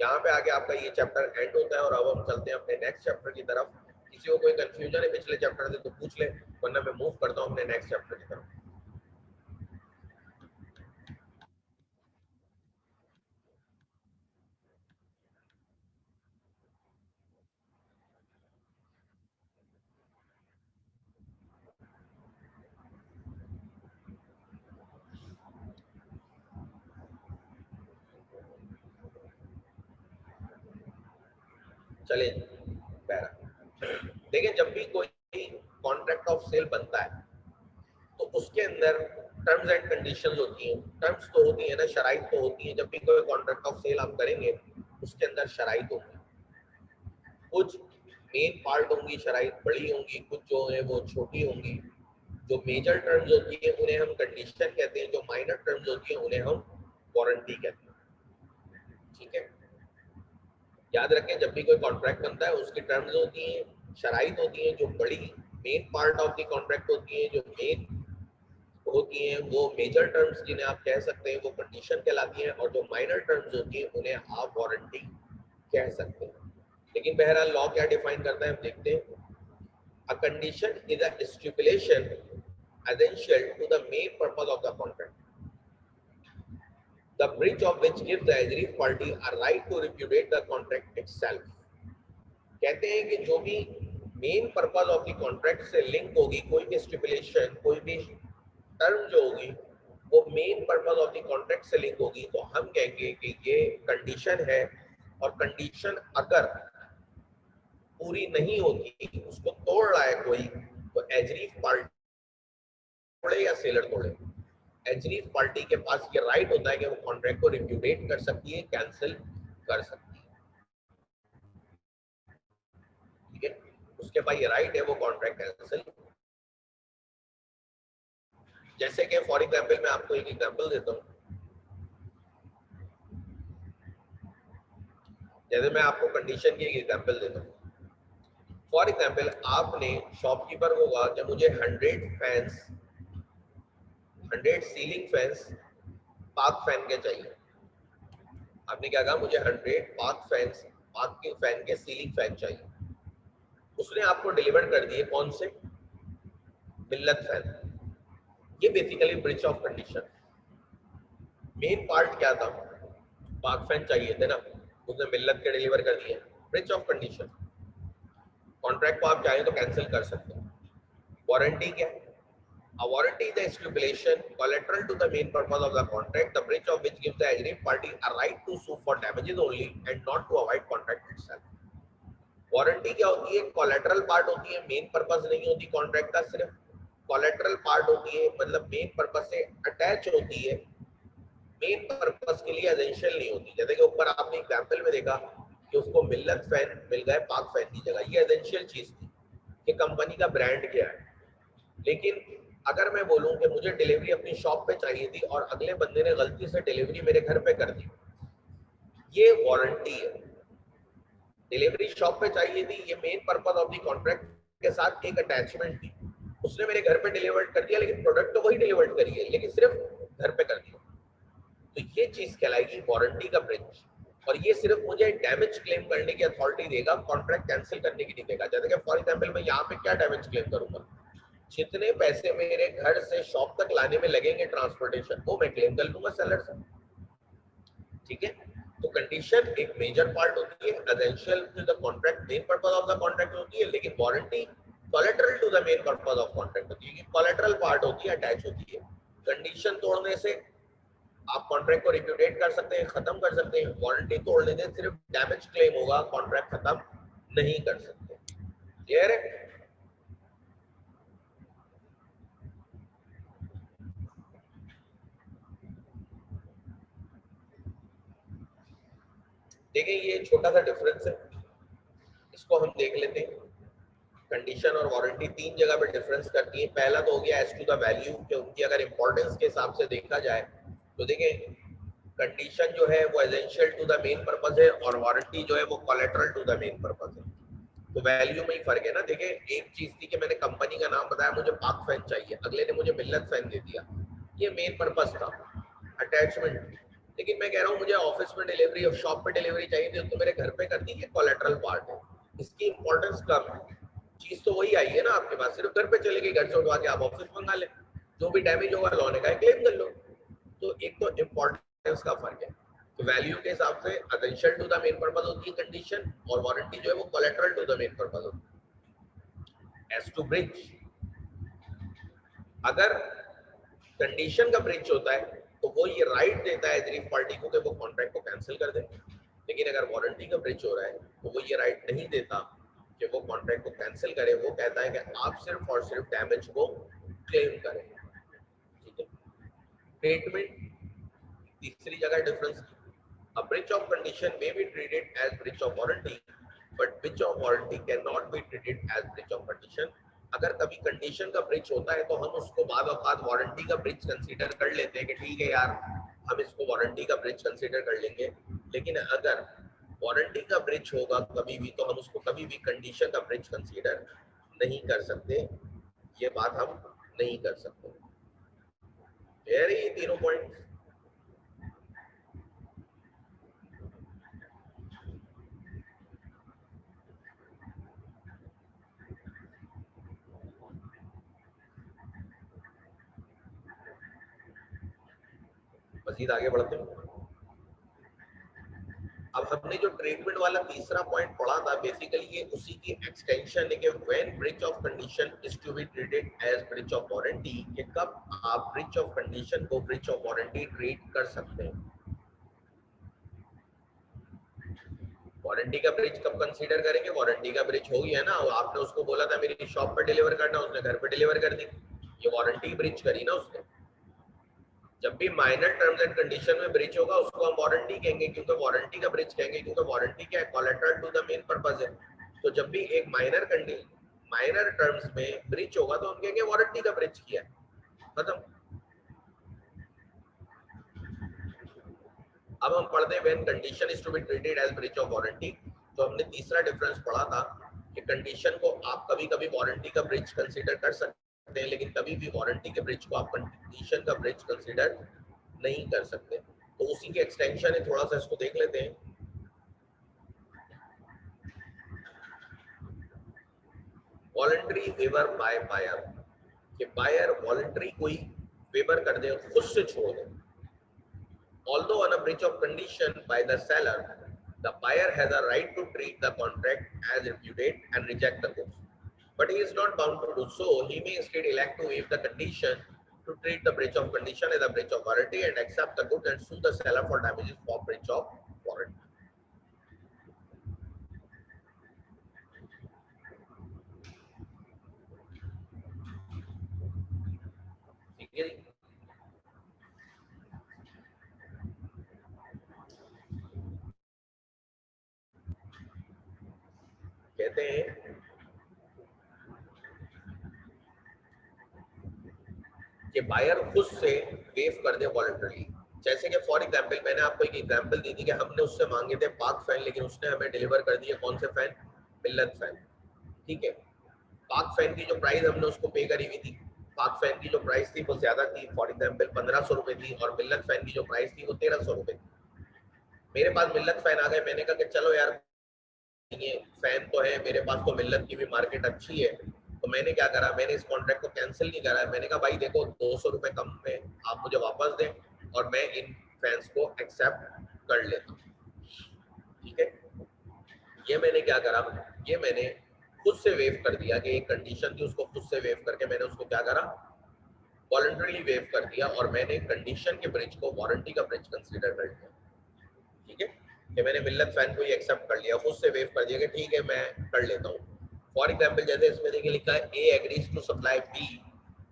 यहाँ पे आगे आपका ये चैप्टर एंड होता है और अब हम चलते हैं अपने नेक्स्ट चैप्टर की तरफ। किसी को कोई कंफ्यूजन है पिछले चैप्टर से तो पूछ ले, वरना मैं मूव करता हूँ अपने नेक्स्ट चैप्टर की तरफ। चलिए देखिए, जब भी कोई कॉन्ट्रैक्ट ऑफ सेल बनता है तो उसके अंदर टर्म्स एंड कंडीशंस होती हैं। टर्म्स तो होती है ना, शराइत तो होती है। जब भी कोई कॉन्ट्रैक्ट ऑफ सेल आप करेंगे उसके अंदर शराइत होगी, कुछ मेन पार्ट होंगी, शराइत बड़ी होंगी, कुछ जो है वो छोटी होंगी। जो मेजर टर्म्स होती है उन्हें हम कंडीशन कहते हैं, जो माइनर टर्म्स होती है उन्हें हम वारंटी कहते हैं, ठीक है। याद रखें जब भी कोई कॉन्ट्रैक्ट बनता है उसकी टर्म्स होती हैं, शराइत होती हैं। जो बड़ी main part of the contract होती है, जो मेन होती हैं वो मेजर टर्म्स जिन्हें आप कह सकते हैं वो कंडीशन कहलाती हैं, और जो माइनर टर्म्स होती हैं उन्हें आप वारंटी कह सकते हैं। लेकिन बहरहाल लॉ क्या डिफाइन करता है हम देखते हैं। A condition is a stipulation essential to the main purpose of the contract, the breach of which gives the aggrieved party a right to repudiate the contract itself। कहते हैं कि जो भी main purpose of the contract से लिंक होगी, कोई भी स्टिपुलेशन, कोई भी टर्म जो होगी वो main purpose of the contract से लिंक होगी, तो हम कहेंगे कि ये कंडीशन है। और कंडीशन अगर पूरी नहीं होती, उसको तोड़ रहा है कोई, तो एग्रीव पार्टी तोड़े या सेलर तोड़े, एग्रीव पार्टी के पास ये राइट होता है कि वो कॉन्ट्रैक्ट को रिप्यूडिएट कर सकती है, कैंसिल कर सकती है, ठीक है। उसके पास ये राइट है वो कॉन्ट्रैक्ट कैंसिल। जैसे कि फॉर एग्जांपल मैं आपको एक एग्जांपल देता हूँ। जैसे मैं आपको कंडीशन की एक एग्जांपल देता हूँ। फॉर एग्जांपल आपने शॉपकीपर को कहा कि मुझे 100 सीलिंग फैंस पार्क फैन के चाहिए। आपने क्या कहा, मुझे 100 पार्क के फैन के सीलिंग फैन चाहिए। उसने आपको डिलीवर कर दिए कौन से, मिल्लत फैन। ये basically breach of condition. Main part क्या था, पार्क फैन चाहिए थे ना, उसने मिल्लत के डिलीवर कर दिए, ब्रीच ऑफ कंडीशन। कॉन्ट्रैक्ट को आप चाहें तो कैंसिल कर सकते हैं। वारंटी क्या है? A warranty is a stipulation collateral to the main purpose of the contract, the breach of which gives the aggrieved party a right to sue for damages only and not to avoid contract itself। Warranty क्या होती है? कोलेटरल पार्ट होती है, मेन पर्पस नहीं होती कॉन्ट्रैक्ट का, सिर्फ कोलेटरल पार्ट होती है, मतलब मेन पर्पस से अटैच होती है, मेन पर्पस के लिए एसेंशियल नहीं होती। जैसे कि ऊपर आपने एग्जांपल में देखा कि उसको मिल्लत फैन मिल गए पाक फैन की जगह, ये एसेंशियल चीज थी कि कंपनी का ब्रांड क्या है। लेकिन अगर मैं बोलूं कि मुझे डिलीवरी अपनी शॉप पे चाहिए थी और अगले बंदे ने गलती से डिलीवरी मेरे घर पे कर दी, ये वारंटी है। डिलीवरी शॉप पे चाहिए थी, ये main purpose of the contract के साथ एक अटैचमेंट थी। उसने मेरे घर पे डिलीवर्ड कर दिया, लेकिन प्रोडक्ट तो वही डिलीवर्ड करी है, लेकिन सिर्फ घर पे कर दिया, तो ये चीज कहलाएगी वारंटी का ब्रीच। और ये सिर्फ मुझे डैमेज क्लेम करने की अथॉरिटी देगा, कॉन्ट्रैक्ट कैंसिल करने की नहीं देगा। जैसे कि फॉर एग्जांपल मैं यहाँ पे क्या डैमेज क्लेम करूंगा, जितने पैसे मेरे घर से शॉप तक लाने में लगेंगे ट्रांसपोर्टेशन, वो मैं क्लेम कर लूंगा सेलर से, ठीक है। तो कंडीशन एक मेजर पार्ट होती है, essential to the contract, main purpose of the contract होती है, लेकिन warranty collateral to the main purpose of contract होती है, कोलेटरल पार्ट होती है, अटैच होती है। कंडीशन तोड़ने से आप कॉन्ट्रैक्ट को रिप्यूटेट कर सकते हैं, खत्म कर सकते हैं। वारंटी तोड़ने से सिर्फ डैमेज क्लेम होगा, कॉन्ट्रैक्ट खत्म नहीं कर सकते। क्लियर है? देखिए ये छोटा सा डिफरेंस है, इसको हम देख लेते हैं। कंडीशन और वारंटी तीन जगह पे डिफरेंस करती है। पहला तो हो गया एज टू द वैल्यू, कि उनकी अगर इंपॉर्टेंस के हिसाब से देखा जाए तो देखिए कंडीशन जो है वो essential to the main purpose है और वारंटी जो है वो collateral to the main purpose है। तो वैल्यू में ही फर्क है ना। देखिए एक चीज थी कि मैंने कंपनी का नाम बताया, मुझे पाक फैन चाहिए, अगले ने मुझे मिल्लत फैन दे दिया, ये मेन पर्पस था, अटैचमेंट। लेकिन मैं कह रहा हूँ मुझे ऑफिस में डिलीवरी और शॉप पे डिलीवरी चाहिए थी, तो मेरे घर पे कर दी, ये कोलेटरल पार्ट है, इसकी इंपॉर्टेंस कम है। चीज तो वही आई है ना आपके पास, सिर्फ घर पे चले गई, घर से उठवा के आप ऑफिस मंगा ले, जो भी डैमेज होगा लॉने का क्लेम कर लो। तो एक तो इम्पोर्टेंस का फर्क है। तो वैल्यू के हिसाब से essential to the main purpose होती है कंडीशन, और वारंटी जो है वो collateral to the main purpose होती है। एज टू ब्रिज, अगर कंडीशन का ब्रिज होता है तो वो ये राइट देता है एग्रीड पार्टी को कि वो कॉन्ट्रैक्ट को कैंसिल कर दे। लेकिन अगर वारंटी का ब्रिज हो रहा है तो वो ये राइट नहीं देता कि वो कॉन्ट्रैक्ट को कैंसिल करे, वो कहता है कि आप सिर्फ और सिर्फ डैमेज को क्लेम करें। ठीक है। ट्रीटमेंट, तीसरी जगह difference, a breach of condition may be treated as breach of warranty but breach of warranty cannot be treated as breach of condition। अगर कभी कंडीशन का ब्रिच होता है तो हम उसको बाद औकात वारंटी का ब्रिच कंसीडर कर लेते हैं कि ठीक है यार हम इसको वारंटी का ब्रिच कंसीडर कर लेंगे। लेकिन अगर वारंटी का ब्रिच होगा कभी भी तो हम उसको कभी भी कंडीशन का ब्रिच कंसीडर नहीं कर सकते, ये बात हम नहीं कर सकते। क्लियर है ये तीनों पॉइंट? मजीद आगे बढ़ते हैं। अब हमने जो ट्रीटमेंट वाला तीसरा पॉइंट पढ़ा था, बेसिकली ये उसी की एक्सटेंशन है कि when breach of condition is to be treated as breach of warranty, कि कब आप ब्रीच ऑफ कंडीशन को ब्रीच ऑफ वारंटी ट्रीट कर सकते हैं। वारंटी का ब्रिज कब कंसीडर करेंगे? वारंटी का ब्रिज हो गया ना, आपने उसको बोला था मेरी शॉप पर डिलीवर करना, उसने घर पे डिलीवर कर दी, ये वारंटी ब्रिज करी ना उसने। जब भी माइनर टर्म्स एंड कंडीशन में ब्रिज होगा उसको हम वारंटी कहेंगे, क्योंकि वारंटी का ब्रिज कहेंगे, क्योंकि वारंटी क्या है? Collateral to the main purpose है। तो जब भी एक माइनर टर्म्स में ब्रिज होगा तो हम कहेंगे वारंटी का ब्रिज किया है, खत्म। अब हम पढ़ते हैं when condition is to be treated as breach of warranty. तो हमने तीसरा डिफरेंस पढ़ा था कि कंडीशन को आप कभी कभी वारंटी का ब्रिज कंसीडर कर सकते हैं, लेकिन कभी भी वारंटी के ब्रिज को आप कंडीशन का ब्रिज कंसीडर नहीं कर सकते। तो उसी के एक्सटेंशन है, थोड़ा सा इसको देख लेते हैं। वॉलंटरी वेवर बाय बायर, कि बायर वॉलंटरी कोई वेवर कर दे, खुद से छोड़ दे। Although on a breach of condition by the seller, the buyer has a right to treat the contract as repudiated and reject the goods, but he is not bound to do so. He may instead elect to waive the condition, to treat the breach of condition as a breach of warranty and accept the goods and sue the seller for damages for breach of warranty. ठीक है जी। कहते हैं कि बायर खुद से वेव कर दे वॉलंटरली। जैसे कि फॉर एग्जांपल मैंने आपको एक एग्जांपल दी थी कि हमने उससे मांगे थे पाक फैन, लेकिन उसने हमें डिलीवर कर दिए कौन से फैन? मिल्लत फैन। ठीक है। पाक फैन की जो प्राइस हमने उसको पे करी हुई थी, पाक फैन की जो प्राइस थी वो ज्यादा थी, फॉर एग्जांपल 1500 रुपए थी, और मिल्लत फैन की जो प्राइस थी वो 1300 रुपए थी। मेरे पास मिल्लत फैन आ गए, मैंने कहा कि चलो यार ये फैन तो है मेरे पास, तो मिल्लत की भी मार्केट अच्छी है। तो मैंने क्या करा, मैंने इस कॉन्ट्रैक्ट को कैंसिल नहीं करा, मैंने कहा भाई देखो 200 रुपए कम में आप मुझे वापस दें और मैं इन फैंस को एक्सेप्ट कर लेता हूँ। ठीक है। ये मैंने क्या करा, ये मैंने खुद से वेव कर दिया कि एक कंडीशन थी, उसको खुद से वेव करके मैंने उसको क्या करा, वॉलंटरली वेव कर दिया, और मैंने कंडीशन के ब्रिज को वारंटी का ब्रिज कंसीडर कर लिया। ठीक है, कि मैंने मिल्लत फैन को ही एक्सेप्ट कर लिया, खुद से वेव कर दिया कि ठीक है मैं कर लेता हूँ। फॉर एग्जाम्पल जैसे इसमें देखिए लिखा है A agrees to supply B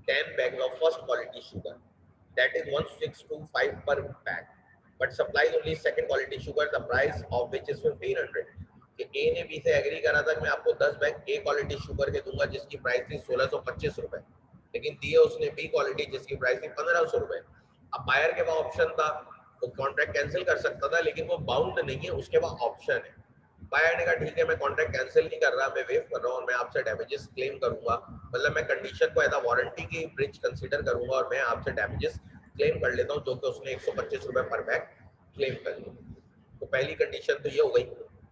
10 bags of first quality sugar, that is 1625 per bag, but supplies only second quality sugar, the price of which is 1500। कि ए ने बी से एग्री करा था कि मैं आपको 10 बैग ए क्वालिटी शुगर के दूंगा जिसकी प्राइस थी 1625 रुपए, लेकिन दिए उसने बी क्वालिटी जिसकी प्राइस थी 1500 रुपए। अब बायर के पास ऑप्शन था, वो कॉन्ट्रैक्ट कैंसिल कर सकता था, लेकिन वो बाउंड नहीं है, उसके पास ऑप्शन है। बायर ने कहा ठीक है मैं कॉन्ट्रैक्ट कैंसिल नहीं कर रहा, मैं वेव कर रहा हूँ और मैं आपसे डैमेजेस क्लेम करूंगा, मतलब मैं कंडीशन को एज अ वारंटी की ब्रिज कंसीडर करूंगा और मैं आपसे डैमेजेस क्लेम कर लेता हूँ, जो कि उसने 125 रुपए पर बैग क्लेम कर लिया। तो पहली कंडीशन तो ये हो गई,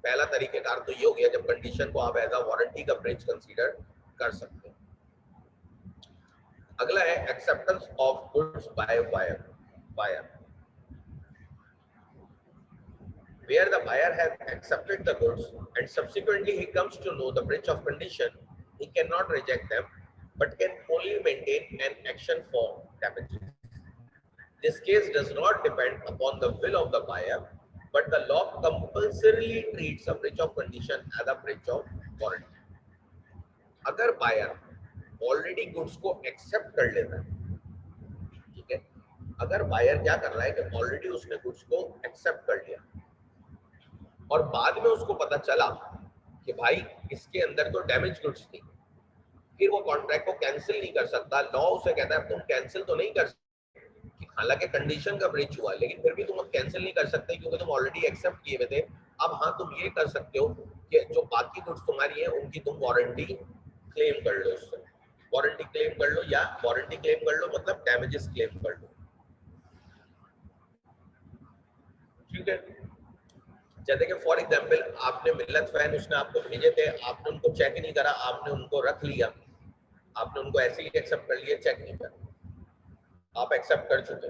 पहला तरीकेकार तो ये हो गया जब कंडीशन को आप एज अ वारंटी का ब्रिज कंसीडर कर सकते हैं। अगला है acceptance of goods by buyer, where the buyer has accepted the goods and subsequently he comes to know the breach of condition, he cannot reject them but can only maintain an action for damages. This case does not depend upon the will of the buyer, but the law compulsorily treats a breach of condition as a breach of warranty. अगर buyer already goods को accept कर लेता है, ठीक है, अगर buyer क्या कर रहा है कि already उसने goods को accept कर लिया और बाद में उसको पता चला कि भाई इसके अंदर तो डैमेज गुड्स थी, फिर वो कॉन्ट्रैक्ट को कैंसिल नहीं कर सकता। लॉ उसे कहता है तुम कैंसिल तो नहीं कर सकते, हालांकि कंडीशन का ब्रीच हुआ, लेकिन फिर भी तुम अब कैंसिल नहीं कर सकते क्योंकि तुम ऑलरेडी एक्सेप्ट किए हुए थे। अब हाँ तुम ये कर सकते हो कि जो बाकी गुड्स तुम्हारी है उनकी तुम वारंटी क्लेम कर लो, उससे वारंटी क्लेम कर लो, या वारंटी क्लेम कर लो मतलब डैमेजेस क्लेम कर लो। ठीक है, जैसे कि फॉर एग्जांपल आपने मिल्लत फैन उसने आपको भेजे थे, आपने उनको चेक नहीं करा, आपने उनको रख लिया, आपने उनको ऐसे ही एक्सेप्ट कर लिया, चेक नहीं करा, आप एक्सेप्ट कर चुके।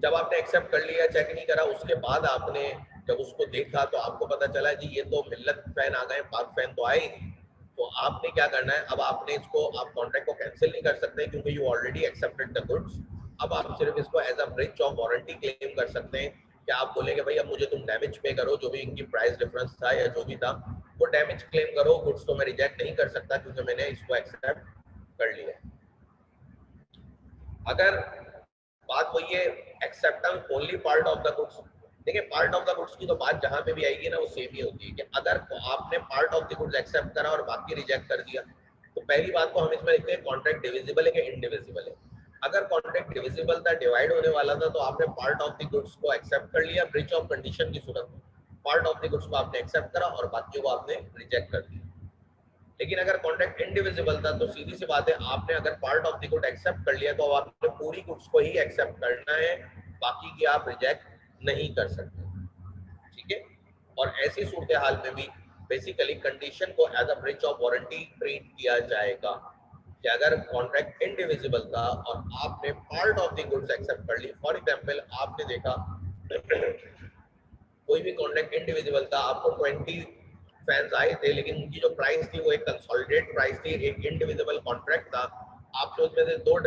जब आपने एक्सेप्ट कर लिया, चेक नहीं करा, उसके बाद आपने जब उसको देखा तो आपको पता चला जी ये तो मिल्लत फैन आ गए, पाक फैन तो आए ही नहीं। तो आपने क्या करना है, अब आपने इसको, आप कॉन्ट्रैक्ट को कैंसिल नहीं कर सकते क्योंकि you already accepted the goods. अब आप सिर्फ इसको as a breach of warranty claim कर सकते हैं कि आप बोलेंगे भाई अब मुझे तुम डैमेज पे करो, जो भी इनकी प्राइस डिफरेंस था या जो भी था वो डैमेज क्लेम करो, गुड्स तो मैं रिजेक्ट नहीं कर सकता क्योंकि मैंने इसको एक्सेप्ट कर लिया। अगर बात वही है acceptance only part of the goods, देखिए पार्ट ऑफ द गुड्स की तो बात जहां पे भी आएगी ना वो सेम ही होती है कि अगर आपने part of the goods accept करा और बाकी रिजेक्ट कर दिया, तो पहली बात तो हम इसमें लिखते हैं कॉन्ट्रैक्ट डिविजिबल है कि इनडिविजिबल है। अगर कॉन्ट्रैक्ट डिविजिबल था, डिवाइड होने वाला था, तो आपने पार्ट ऑफ द गुड्स को एक्सेप्ट कर लिया, ब्रीच ऑफ कंडीशन की सूरत में पार्ट ऑफ द गुड्स को आपने एक्सेप्ट करा और बाकी को आपने रिजेक्ट कर दिया। लेकिन अगर कॉन्ट्रैक्ट इंडिविजिबल था तो सीधी सी बात है, आपने अगर part of the good accept कर लिया तो अब आपने पूरी गुड्स को ही एक्सेप्ट करना है, बाकी की आप रिजेक्ट नहीं कर सकते। ठीक है, और ऐसी सूरत हाल में भी बेसिकली कंडीशन को as a breach of warranty treat किया जाएगा कि अगर कॉन्ट्रैक्ट इंडिविजिबल था और आपने part of the goods accept कर ली। फॉर एग्जांपल आपने देखा कोई भी कॉन्ट्रैक्ट इंडिविजुअल था, आपको 20 फैंस आए थे लेकिन उनकी जो प्राइस थी वो एक कंसोलिडेट प्राइस थी, एक इंडिविजुअल कॉन्ट्रैक्ट था, आपने उसमें से 2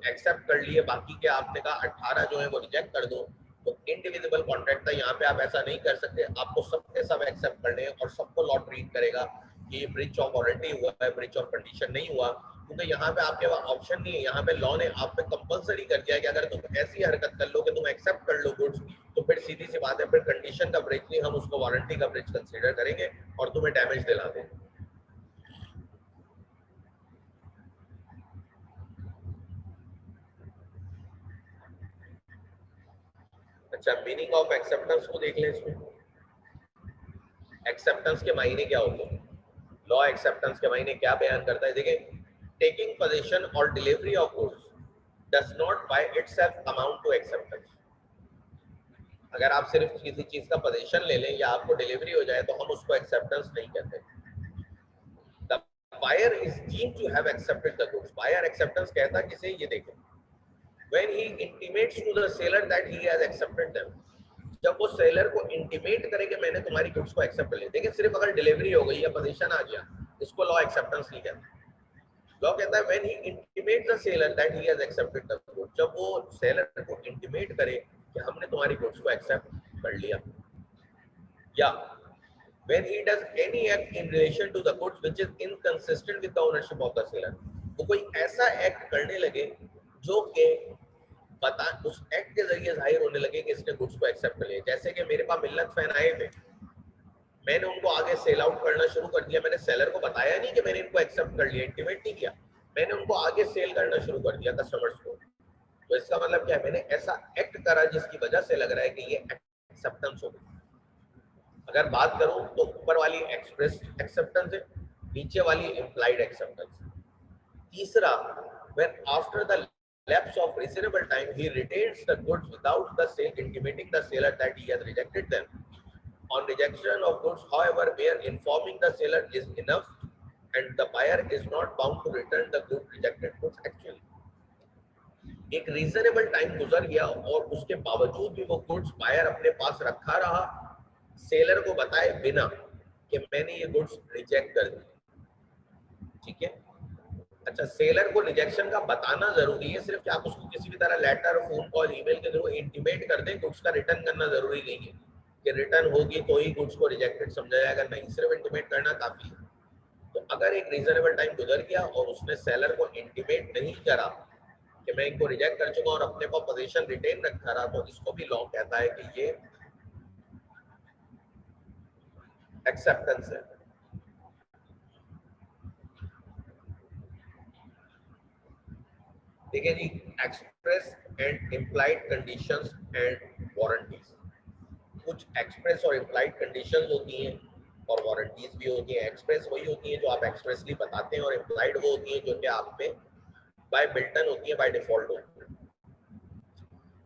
एक्सेप्ट कर लिए, बाकी के आपने कहा 18 जो है वो रिजेक्ट कर दो। तो इंडिविजुअल कॉन्ट्रैक्ट था, यहाँ पे आप ऐसा नहीं कर सकते, आपको सबके सब एक्सेप्ट करने हैं और सबको लॉ ट्रीट करेगा कि ब्रीच ऑफ वारंटी हुआ है, ब्रीच ऑफ कंडीशन नहीं हुआ, क्योंकि यहाँ पे आपके पास ऑप्शन नहीं है। यहाँ पे लॉ ने आप पे कंपलसरी कर दिया कि अगर तुम ऐसी हरकत कर लो कि तुम एक्सेप्ट कर लो गुड्स, तो फिर सीधी सी बात है फिर कंडीशन का ब्रीच नहीं, हम उसको वारंटी का ब्रीच कंसीडर करेंगे और तुम्हें डैमेज दिला देंगे। अच्छा, मीनिंग ऑफ एक्सेप्टेंस को देख लें। इसमें एक्सेप्टेंस के मायने क्या होते हैं, लॉ एक्सेप्टेंस के मायने क्या बयान करता है। देखिए, टेकिंग पोजीशन और delivery of goods does not by itself amount to acceptance. अगर आप सिर्फ किसी चीज का पोजीशन ले लें या आपको डिलीवरी हो जाए तो हम उसको एक्सेप्टेंस नहीं कहते। The buyer is deemed to have accepted the goods, buyer acceptance कहता है किसे, ये देखो, when he intimates to the seller that he has accepted them, जब वो सेलर को इंटीमेट करे कि मैंने तुम्हारी गुड्स को एक्सेप्ट कर लिया। देखिए, सिर्फ अगर डिलीवरी हो गई या पोजीशन आ गया, इसको लॉ एक्सेप्टेंस नहीं कहता। लॉ कहता है when he intimate the seller that he has accepted the good, जब वो सेलर को इंटीमेट करे कि हमने तुम्हारी गुड्स को एक्सेप्ट कर लिया, या when he does any act in relation to the goods which is inconsistent with the ownership of the seller, वो कोई ऐसा एक्ट करने लगे जो कि बता उस एक्ट के जरिए जाहिर होने लगे कि इसने गुड्स को एक्सेप्ट कर लिया। जैसे कि मेरे पास मिल्लत फैन आए थे, मैंने उनको आगे सेल आउट करना शुरू कर दिया, मैंने सेलर को बताया नहीं कि मैंने इनको एक्सेप्ट कर लिया, इंटीमेट नहीं किया, मैंने उनको आगे सेल करना शुरू कर दिया कस्टमर्स को। तो इसका मतलब क्या है, मैंने ऐसा एक्ट करा जिसकी वजह से लग रहा है कि ये एक्सेप्टेंस हो गई। अगर बात करूं तो ऊपर वाली एक्सप्रेस एक्सेप्टेंस है, नीचे वाली इम्प्लाइड एक्सेप्टेंस। तीसरा, when after the lapse of reasonable time he retains the goods without the sale intimating the seller that he has rejected them. On rejection of goods, however, where informing the seller is enough and the buyer is not bound to return the good rejected goods actually. एक रीजनेबल टाइम गुजर गया और उसके बावजूद भी वो गुड्स बायर अपने पास रखा रहा, सेलर को बताए बिना कि मैंने ये गुड्स रिजेक्ट कर दी। ठीक है, अच्छा, सेलर को रिजेक्शन का बताना जरूरी है, सिर्फ क्या आप उसको किसी भी तरह लेटर, फोन कॉल, ईमेल के थ्रू इंटीमेट कर दें, गुड्स का रिटर्न करना जरूरी नहीं है कि रिटर्न होगी तो ही गुड्स को रिजेक्टेड समझा जाएगा, नहीं, सिर्फ इंटीमेट करना काफी है। तो अगर एक रीजनेबल टाइम गुजर गया और उसने सेलर को इंटीमेट नहीं करा कि मैं इनको रिजेक्ट कर चुका और अपने पास पोजीशन रिटेन रखा रहा, तो इसको भी लॉ कहता है कि ये एक्सेप्टेंस है। ठीक है जी, express and implied conditions and warranties. कुछ एक्सप्रेस और इम्प्लाइड कंडीशंस होती हैं और वारंटीज भी होती हैं। एक्सप्रेस वही होती हैं जो आप एक्सप्रेसली बताते हैं और इम्प्लाइड वो होती हैं जो कि आप पे बाय बिल्टन होती है, बाय डिफॉल्ट होती है।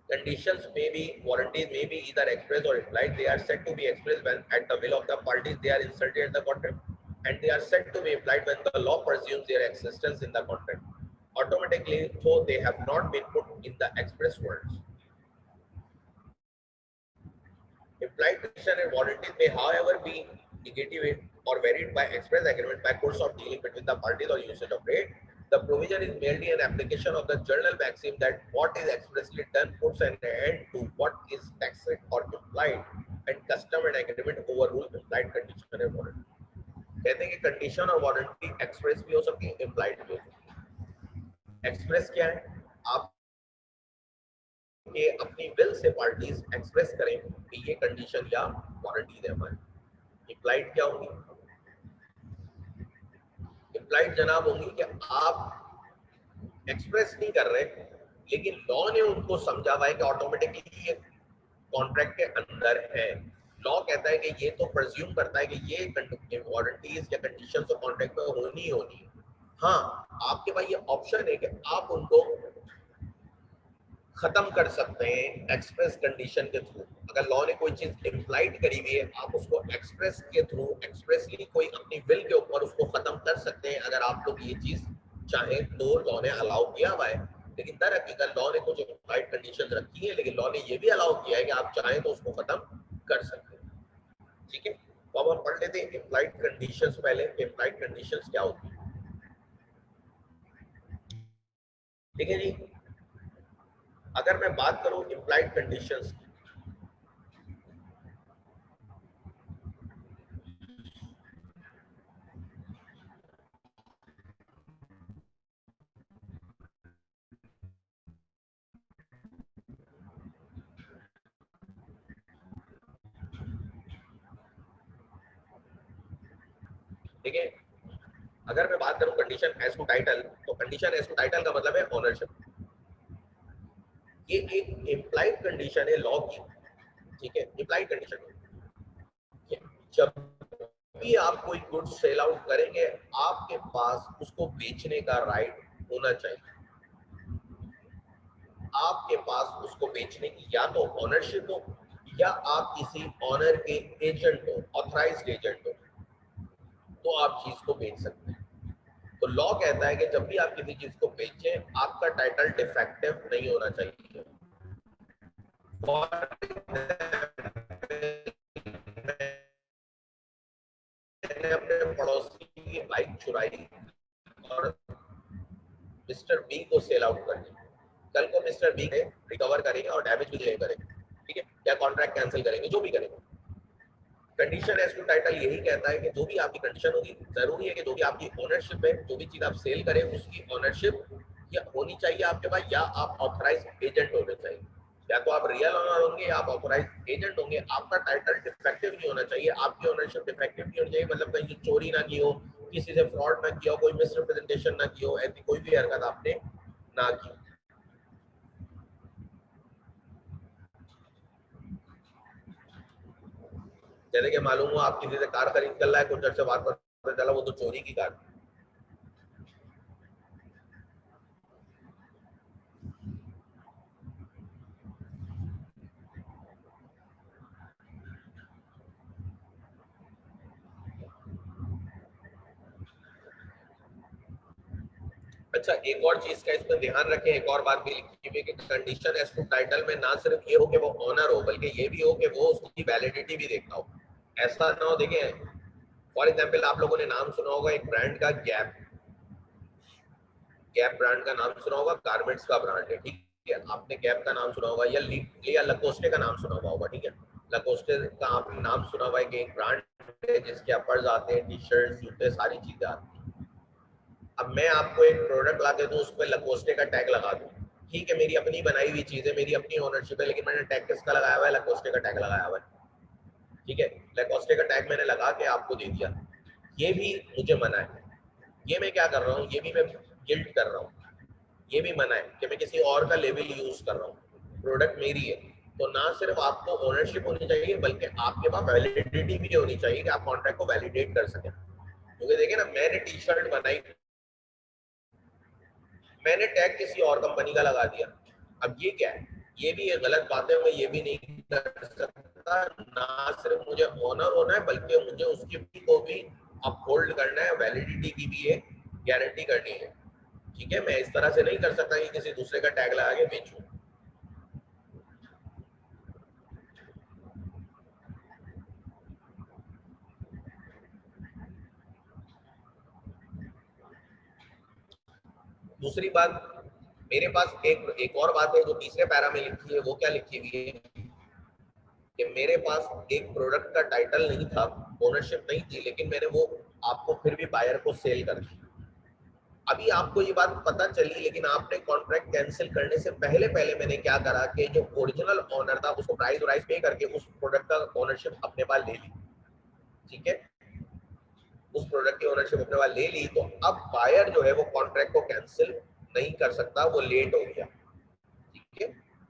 Conditions may be, warranties may be either express or implied. They are said to be expressed when at the will of the parties they are inserted in the contract, and they are said to be implied when the law presumes their existence in the contract automatically, so they have not been put in the express words. Implied condition and warranties may, however, be negative or varied by express agreement by course of dealing between the parties or usage of trade. The provision is merely an application of the general maxim that what is expressly done puts an end to what is tacit or implied, and custom and agreement overrule implied condition and warranty. कहते हैं कि कंडीशन और वारंटी एक्सप्रेस भी हो सकती है, इम्प्लाइड भी हो सकती है। एक्सप्रेस क्या है, आप के अपनी विल से पार्टीज एक्सप्रेस करें कि ये कंडीशन या वारंटी दे हमारी। इम्प्लाइड क्या होगी, इम्प्लाइड जनाब होंगी कि आप एक्सप्रेस नहीं कर रहे लेकिन लॉ ने उनको समझा हुआ है कि ऑटोमेटिकली ये कॉन्ट्रैक्ट के अंदर है। लॉ कहता है कि ये तो प्रेज्यूम करता है कि ये वारंटीज या कंडीशन तो कॉन्ट्रैक्ट में होनी ही होनी है। हाँ, आपके पास ये ऑप्शन है कि आप उनको खत्म कर सकते हैं एक्सप्रेस कंडीशन के थ्रू। अगर लॉ ने कोई चीज इम्प्लाइड करी हुई है, आप उसको एक्सप्रेस के थ्रू, एक्सप्रेसली कोई अपनी विल के ऊपर उसको खत्म कर सकते हैं अगर आप लोग ये चीज चाहें तो। लॉ ने अलाउ किया हुआ है, लेकिन दर हकीकत लॉ ने कुछ इम्प्लाइड कंडीशन रखी है, लेकिन लॉ ने ये भी अलाउ किया है कि आप चाहें तो उसको खत्म कर सकते हैं। ठीक है, तो अब हम पढ़ लेते हैं इम्प्लाइड कंडीशंस। पहले इम्प्लाइड कंडीशंस क्या होती है। ठीक है जी, अगर मैं बात करूं इम्प्लाइड कंडीशंस, ठीक है, अगर मैं बात करूं कंडीशन एज टू टाइटल, तो कंडीशन एज टू टाइटल का मतलब है ओनरशिप। ये एक इम्प्लाइड कंडीशन है लॉ की। ठीक है, इम्प्लाइड कंडीशन है, जब भी आप कोई गुड सेल आउट करेंगे आपके पास उसको बेचने का राइट होना चाहिए। आपके पास उसको बेचने की या तो ओनरशिप हो या आप किसी ऑनर के एजेंट हो, ऑथराइज्ड एजेंट हो, तो आप चीज को बेच सकते हैं। तो लॉ कहता है कि जब भी आप किसी चीज को बेचें आपका टाइटल डिफेक्टिव नहीं होना चाहिए। मैंने अपने पड़ोसी की बाइक चुराई और मिस्टर बी को सेल आउट कर दी, कल को मिस्टर बी रिकवर करेंगे और डैमेज भी क्लेम करेंगे, ठीक है, या कॉन्ट्रैक्ट कैंसिल करेंगे, जो भी करेंगे। कंडीशन एज टू टाइटल यही कहता है कि जो भी आपकी कंडीशन होगी, जरूरी है कि जो भी आपकी ओनरशिप है, जो भी चीज आप सेल करें उसकी ओनरशिप या होनी चाहिए आपके पास, या आप ऑथराइज एजेंट होने चाहिए। या तो आप रियल ओनर होंगे या आप ऑथराइज एजेंट होंगे। आपका टाइटल डिफेक्टिव नहीं होना चाहिए, आपकी ओनरशिप डिफेक्टिव नहीं होनी चाहिए, मतलब कहीं चोरी ना की हो, किसी से फ्रॉड ना किया हो, कोई मिसरिप्रेजेंटेशन ना की हो, ऐसी कोई भी हरकत आपने ना की। जैसे कि मालूम हुआ आप किसी से कार खरीद कर लाए, कुछ देर से बात पता चला वो तो चोरी की कार। अच्छा, एक और चीज का इसमें ध्यान रखें, एक और बात भी लिखी हुई है कि कंडीशन एज टू टाइटल में ना सिर्फ ये हो कि वो ओनर हो, बल्कि ये भी हो कि वो उसकी वैलिडिटी भी देखना हो। ऐसा ना हो, देखें फॉर एग्जाम्पल आप लोगों ने नाम सुना होगा एक ब्रांड का, गैप। गैप ब्रांड का नाम सुना होगा, गारमेंट्स का ब्रांड है, ठीक है। आपने गैप का नाम सुना होगा या लकोस्टे का नाम सुना हुआ होगा, ठीक है। लकोस्टे का आपने नाम सुना हुआ है कि एक ब्रांड है जिसके अपर्स आते हैं, टी शर्ट, जूते, सारी चीजें आती हैं। अब मैं आपको एक प्रोडक्ट ला के दूं, उस पर लकोस्टे का टैग लगा दूं, ठीक है, मेरी अपनी बनाई हुई चीज है, मेरी अपनी ओनरशिप है, लेकिन मैंने टैग किसका लगाया हुआ है? लकोस्टे का टैग लगाया हुआ है, ठीक है। लकोस्टे का टैग मैंने लगा के आपको दे दिया, ये भी मुझे मना है। ये मैं क्या कर रहा हूँ, ये भी मैं गिल्ट कर रहा हूँ, ये भी मना है कि मैं किसी और का लेबल यूज कर रहा हूँ, प्रोडक्ट मेरी है। तो ना सिर्फ आपको ओनरशिप होनी चाहिए, बल्कि आपके पास वैलिडिटी भी होनी चाहिए कि आप कॉन्ट्रैक्ट को वैलिडेट कर सकें। क्योंकि देखिए ना, मैंने टी शर्ट बनाई, मैंने टैग किसी और कंपनी का लगा दिया, अब ये क्या है? ये भी एक गलत बात है, मैं ये भी नहीं कर सकता। ना सिर्फ मुझे ओनर होना है, बल्कि मुझे उसकी को भी अपहोल्ड करना है, वैलिडिटी की भी है गारंटी करनी है, ठीक है। मैं इस तरह से नहीं कर सकता कि किसी दूसरे का टैग लगा के बेचूं। दूसरी बात, मेरे पास एक एक और बात है जो तीसरे पैरा में लिखी है, वो क्या लिखी हुई है कि मेरे पास एक प्रोडक्ट का टाइटल नहीं था, ओनरशिप नहीं थी, लेकिन मैंने वो आपको फिर भी बायर को सेल कर दी। अभी आपको ये बात पता चली, लेकिन आपने कॉन्ट्रैक्ट कैंसिल करने से पहले पहले मैंने क्या करा कि जो ओरिजिनल ओनर था उसको प्राइस वाइस पे करके उस प्रोडक्ट का ओनरशिप अपने पास ले ली, ठीक है। उस प्रोडक्ट की ओनरशिप अपने पास ले ली, तो अब बायर जो है वो कॉन्ट्रैक्ट को कैंसिल नहीं कर सकता, वो लेट हो गया, ठीक है।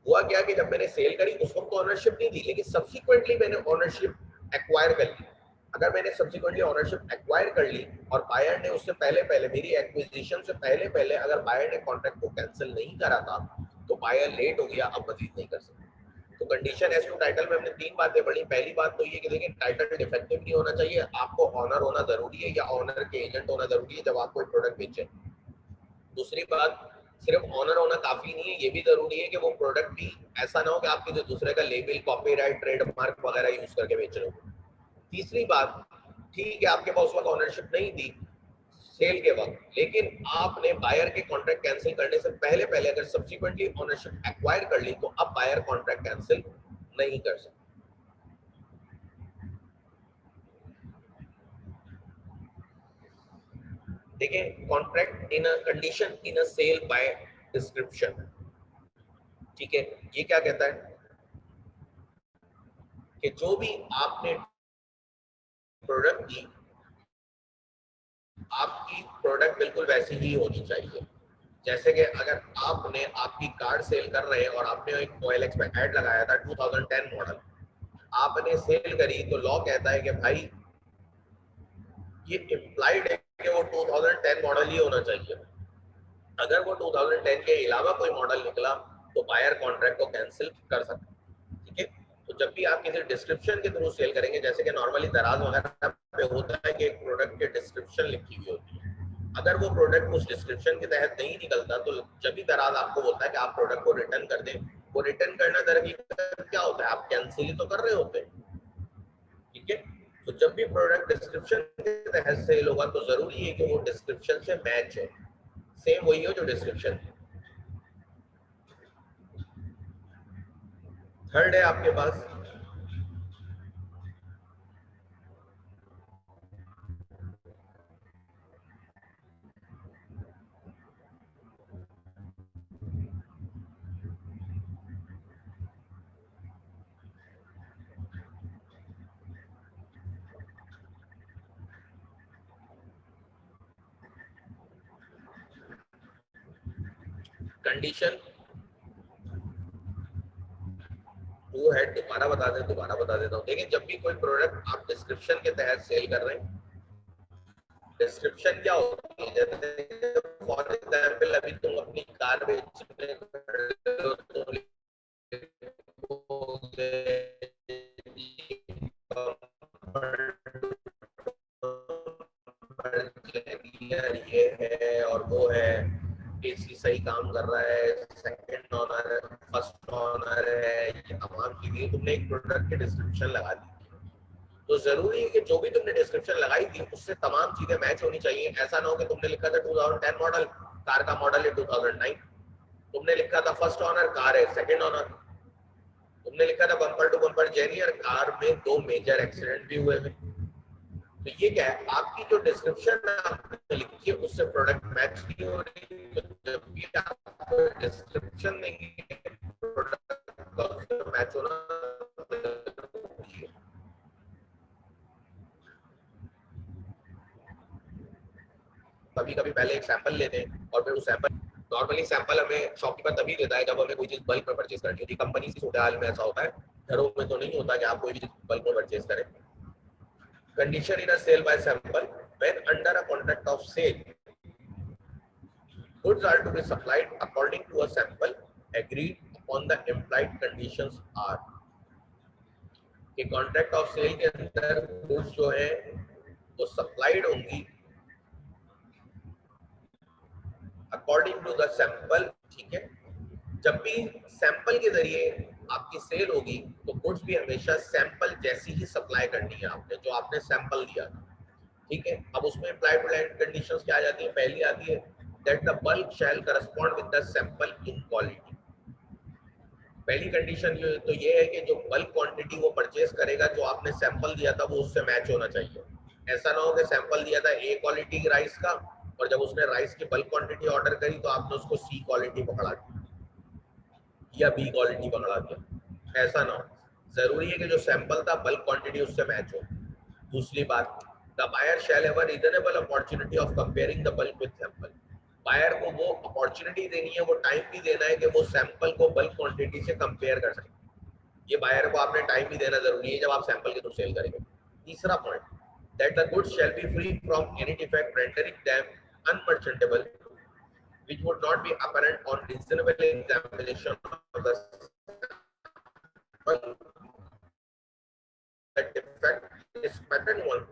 हुआ क्या कि जब मैंने सेल करी उस वक्त तो ओनरशिप नहीं थी, लेकिन सब्सिक्वेंटली मैंने ओनरशिप एक्वायर कर ली। अगर मैंने सब्सिक्वेंटली ओनरशिप एक्वायर कर ली और बायर ने उससे पहले पहले, मेरी एक्विजिशन से पहले पहले अगर बायर ने कॉन्ट्रैक्ट को कैंसिल नहीं करा था, तो बायर लेट हो गया, अब मजीद नहीं कर सकता। तो कंडीशन एज टू टाइटल में हमने तीन बातें पढ़ी। पहली बात तो ये कि देखिए, टाइटल डिफेक्टिव नहीं होना चाहिए, आपको ऑनर होना जरूरी है या ऑनर के एजेंट होना जरूरी है जब आप कोई प्रोडक्ट बेचें। दूसरी बात, सिर्फ ऑनर होना काफी नहीं है, ये भी जरूरी है कि वो प्रोडक्ट भी ऐसा ना हो कि आप किसी दूसरे का लेबल, कॉपीराइट, ट्रेडमार्क वगैरह यूज करके बेच रहे हो। तीसरी बात, ठीक है आपके पास उस वक्त ऑनरशिप नहीं थी सेल के वक्त, लेकिन आपने बायर के कॉन्ट्रैक्ट कैंसिल करने से पहले पहले अगर सब्सिक्वेंटली ओनरशिप एक्वायर कर ली, तो अब बायर कॉन्ट्रैक्ट कैंसिल नहीं कर सकते। देखिए, contract in a condition in a sale by description, ठीक है। ये क्या कहता है कि जो भी आपने प्रोडक्ट की, आपकी प्रोडक्ट बिल्कुल वैसी ही होनी चाहिए। जैसे कि अगर आपने आपकी कार सेल कर रहे हैं और आपने एक OLX पे ऐड लगाया था 2010 मॉडल, आपने सेल करी, तो लॉ कहता है कि भाई ये इम्प्लाइड है कि वो 2010 मॉडल ही होना चाहिए। अगर वो 2010 के अलावा कोई मॉडल निकला, तो बायर कॉन्ट्रैक्ट को कैंसिल कर सकता है, ठीक है। तो जब भी आप किसी डिस्क्रिप्शन के थ्रू सेल करेंगे, जैसे कि नॉर्मली दराज वगैरह पे होता है कि एक प्रोडक्ट की डिस्क्रिप्शन लिखी हुई होती है, अगर वो प्रोडक्ट उस डिस्क्रिप्शन के तहत नहीं निकलता, तो जब भी दराज आपको बोलता है कि आप प्रोडक्ट को रिटर्न कर दें, वो रिटर्न करना दरअसल क्या होता है, आप कैंसिल ही तो कर रहे होते हैं, ठीक है। तो जब भी प्रोडक्ट डिस्क्रिप्शन के तहत सेल होगा तो जरूरी है कि वो डिस्क्रिप्शन से मैच हो, सेम वही हो जो डिस्क्रिप्शन। थर्ड है आपके पास कंडीशन टू है, दोबारा बता देता हूँ। देखिए जब भी कोई प्रोडक्ट आप डिस्क्रिप्शन के तहत सेल कर रहे हैं, डिस्क्रिप्शन क्या होती है, जैसे फॉर एग्जाम्पल अभी तुम अपनी कार बेचने खड़े हो तो ये है और वो है, एसी सही काम कर रहा है, सेकंड ऑनर, फर्स्ट ऑनर है, ये तमाम चीजें तुमने एक प्रोडक्ट के डिस्क्रिप्शन लगा दी। तो जरूरी है कि जो भी तुमने डिस्क्रिप्शन लगाई थी उससे तमाम चीजें मैच होनी चाहिए। ऐसा ना हो कि तुमने लिखा था 2010 मॉडल, कार का मॉडल है 2009। तुमने लिखा था फर्स्ट ऑनर, कार है सेकंड ऑनर। तुमने लिखा था बम्पर टू बम्पर जेनियर, कार में 2 मेजर एक्सीडेंट भी हुए हैं। तो ये क्या है, आपकी जो डिस्क्रिप्शन आपने लिखी है उससे प्रोडक्ट मैच नहीं हो रही। तो जब भी आप डिस्क्रिप्शन देंगे प्रोडक्ट का उससे मैच होना जरूरी है। कभी कभी पहले एक सैंपल लेते हैं और फिर उस सैंपल, नॉर्मली सैंपल हमें शॉपकीपर तभी देता है जब हमें कोई चीज बल्क में परचेज करनी होती है। कंपनी की सूरत हाल में ऐसा होता है, घरों में तो नहीं होता कि आप कोई भी चीज बल्क में परचेज करें। Condition in a sale by sample, when under a contract of sale goods are to be supplied according to a sample agreed upon the implied conditions are, कि कॉन्ट्रैक्ट ऑफ सेल के अंदर गुड्स जो है वो सप्लाइड होंगी अकॉर्डिंग टू द सैंपल। ठीक है, जब भी सैंपल के जरिए आपकी सेल होगी तो गुड्स भी हमेशा सैंपल जैसी ही सप्लाई करनी है आपने, जो आपने सैंपल दिया था। ठीक है, अब उसमें इम्प्लाइड कंडीशंस क्या आ जाती है, पहली आती है that the bulk shall correspond with the sample in quality. पहली कंडीशन तो ये है कि जो बल्क क्वांटिटी वो परचेज करेगा, जो आपने सैंपल दिया था वो उससे मैच होना चाहिए। ऐसा ना हो कि सैंपल दिया था ए क्वालिटी की राइस का और जब उसने राइस की बल्क क्वांटिटी ऑर्डर करी तो आपने उसको सी क्वालिटी पकड़ा दी या बी क्वालिटी पकड़ा दिया। ऐसा ना हो, जरूरी है कि जो सैंपल था बल्क क्वांटिटी उससे मैच हो। दूसरी बात, the buyer shall have a reasonable opportunity of comparing the bulk with sample. Buyer को वो अपॉर्चुनिटी देनी है, वो टाइम भी देना है कि वो सैंपल को बल्क क्वांटिटी से कंपेयर कर सके। ये बायर को आपने टाइम भी देना जरूरी है जब आप सैंपल के थ्रू सेल करेंगे। तीसरा पॉइंट, that the goods shall be free from any defect rendering them unmerchantable which would not be apparent on reasonable examination of the sample. The defect is pattern one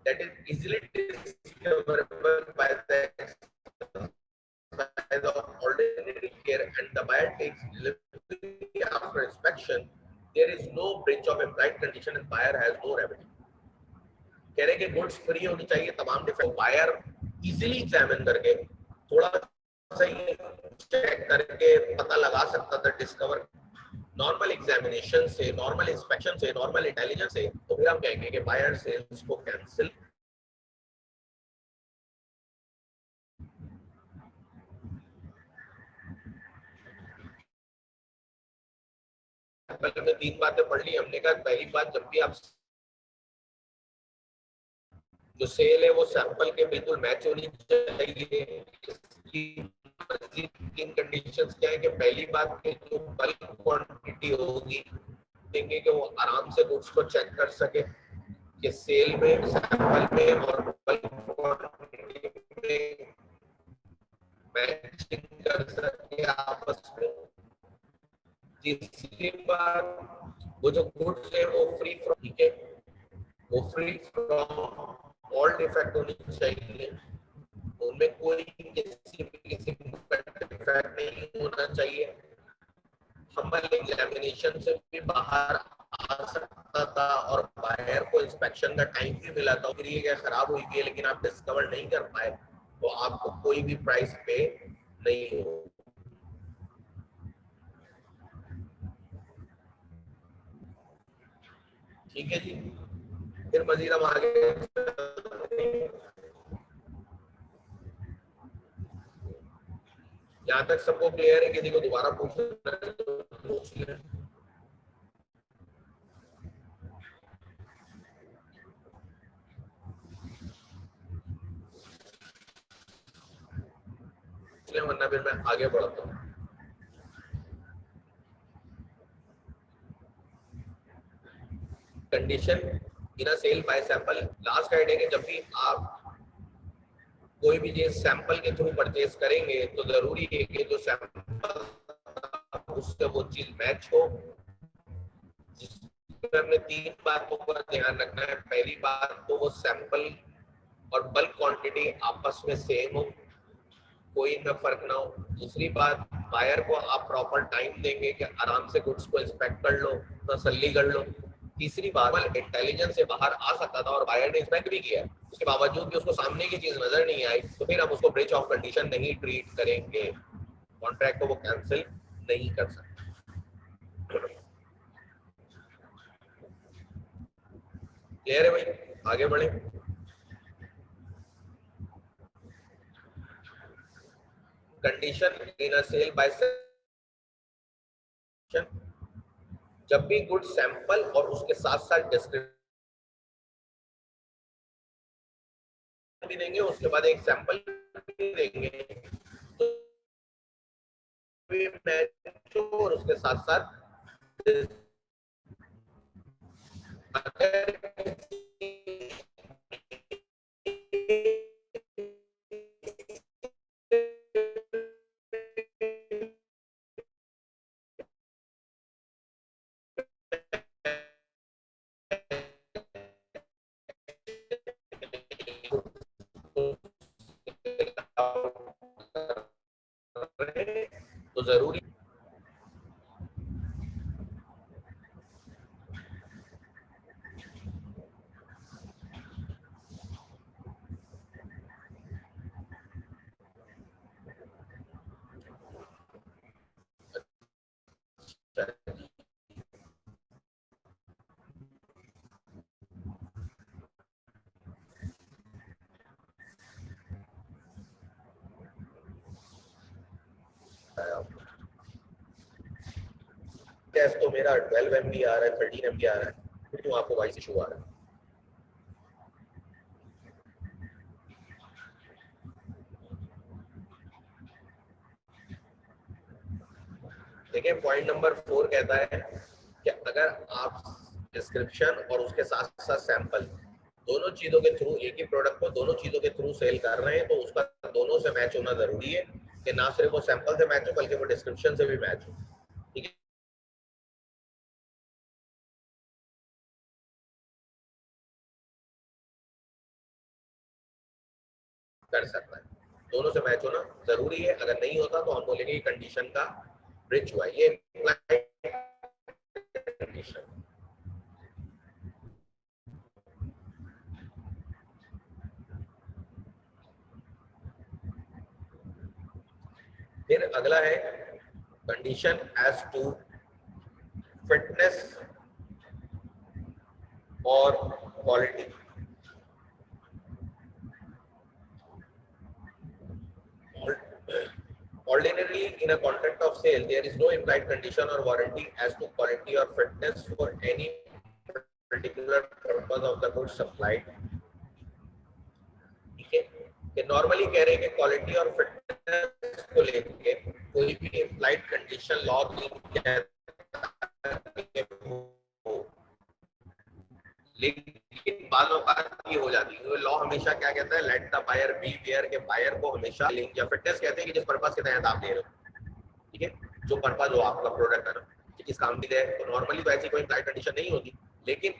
that is easily discoverable by the exercise of ordinary care and the buyer takes delivery after inspection. There is no breach of implied condition and buyer has no remedy. कह रहे कि गुड्स फ्री होनी चाहिए, तमाम डिफेक्ट बायर इजीली एग्जामिन करके थोड़ा सही चेक करके पता लगा सकता था, डिस्कवर नॉर्मल एग्जामिनेशन से, नॉर्मल इंस्पेक्शन से, नॉर्मल इंटेलिजेंस से। तो फिर हम कहेंगे कि बायर सेल्स को कैंसिल। में 3 बातें पढ़ ली हमने। कहा पहली बात, जब भी आप जो सेल है वो सैंपल के बिल्कुल मैच होनी चाहिए। तीन कंडीशंस क्या है कि पहली बात कि जो बल्क क्वांटिटी होगी देंगे कि वो आराम से गुड्स को चेक कर सके कि सेल में, सैंपल में और बल्क क्वांटिटी में मैचिंग कर सके आपस में। तीसरी बात, वो जो गुड्स है वो फ्री फ्रॉम, ठीक है, वो फ्री फ्रॉम ऑल डिफेक्ट होनी चाहिए, उनमें कोई किसी का डिफेक्ट नहीं होना चाहिए, हम्बल एग्जामिनेशन से भी बाहर आ सकता था और बायर को इंस्पेक्शन का टाइम भी मिला था, फिर ये क्या खराब हुई है लेकिन आप डिस्कवर नहीं कर पाए, तो आपको कोई भी प्राइस पे नहीं हो। ठीक है जी, फिर मजीद हम आगे यहाँ तक सबको क्लियर है? किसी को दोबारा पूछना है तो पूछ लें। वरना फिर मैं आगे बढ़ता हूँ। Condition in a sale by sample, last idea कि जब भी आप कोई भी चीज सैंपल के थ्रू परचेज करेंगे तो जरूरी है कि जो सैंपल उससे वो चीज मैच हो। जिसमें हमने तीन बातों का ध्यान रखना है। पहली बात तो वो सैंपल और बल्क क्वांटिटी आपस में सेम हो, कोई इनमें फर्क ना हो। दूसरी बात, बायर को आप प्रॉपर टाइम देंगे कि आराम से गुड्स को इंस्पेक्ट कर लो, तसल्ली कर लो। तीसरी बात, इंटेलिजेंस से बाहर आ सकता था और बायर ने इंस्पेक्ट भी किया, उसके बावजूद भी उसको सामने की चीज नजर नहीं आई, तो फिर हम उसको ब्रीच ऑफ कंडीशन नहीं ट्रीट करेंगे, कॉन्ट्रैक्ट को वो कैंसिल नहीं कर सकते। क्लियर है भाई? आगे बढ़े। Condition in a sale by, जब भी गुड सैंपल और उसके साथ साथ डिस्क्रिप्शन भी देंगे, उसके बाद एक सैंपल भी देंगे, तो भी मैच हो और उसके साथ साथ अगर तो जरूरी। टेस्ट तो मेरा 12 MB आ रहा है, 13 MB आ रहा है, फिर क्यों आपको वॉइस इशू आ रहा है? देखिए, पॉइंट नंबर 4 कहता है कि अगर आप डिस्क्रिप्शन और उसके साथ साथ सैंपल दोनों चीजों के थ्रू, एक ही प्रोडक्ट को दोनों चीजों के थ्रू सेल कर रहे हैं, तो उसका दोनों से मैच होना जरूरी है, कि ना सिर्फ वो सैंपल से मैच हो बल्कि वो डिस्क्रिप्शन से भी मैच हो। ठीक है, कर सकता है, दोनों से मैच होना जरूरी है। अगर नहीं होता तो हम बोलेंगे कंडीशन का ब्रिच हुआ, ये कंडीशन। फिर अगला है कंडीशन एज टू फिटनेस और quality. Ordinarily, in a contract of sale, there is no implied condition or warranty as to quality or fitness for any particular purpose of the goods supplied. ठीक है, कि नॉर्मली कह रहे हैं कि क्वालिटी और फिटनेस को लेके कोई भी implied condition लॉ नहीं कहता हो, लेकिन बालों बात ये हो जाती है। लॉ हमेशा क्या कहता है? Let the buyer beware, के बायर को हमेशा लिंक या फिटनेस कहते हैं कि जिस पर्पस के तहत आप दे रहे हो। ठीक है, जो पर्पज हो आपका प्रोडक्ट है ना, कि किस काम की है, तो नॉर्मली तो ऐसी कोई टाइट कंडीशन नहीं होती। लेकिन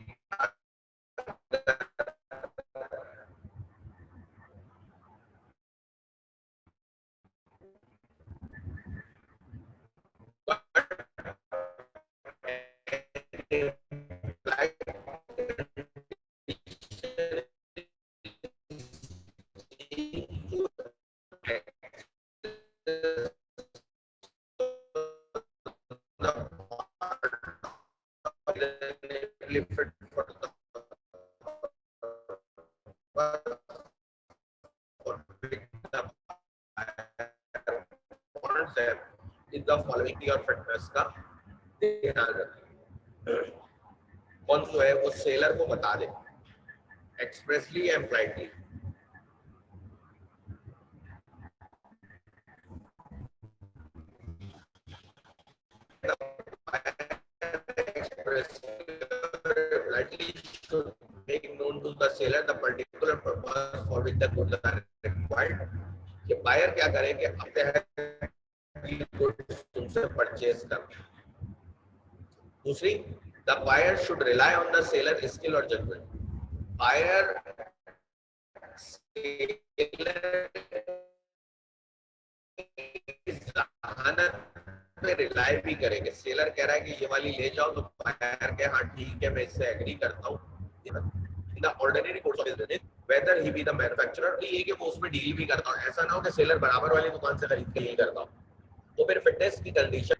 reasonably fit for the is the following की और फिटनेस का ध्यान रखें। कौन जो है वो सेलर को बता दे एक्सप्रेसली या impliedly. should make known to the seller the particular purpose for which the goods are required। कि बायर क्या करे कि अपने गुड्स तुमसे परचेज कर। दूसरी, the buyer should rely on the seller skill और judgment। बायर सेलर पे रिलाई भी करेंगे। सेलर कह रहा है कि ये वाली ले जाओ तो बायर के हाँ ठीक है मैं इससे एग्री करता हूँ। In the ordinary course of business, whether he be the manufacturer, ये कि वो उसमें डील भी करता हो। ऐसा ना हो कि सेलर बराबर वाली दुकान से खरीद के डील करता हो। तो फिर फिटनेस की condition,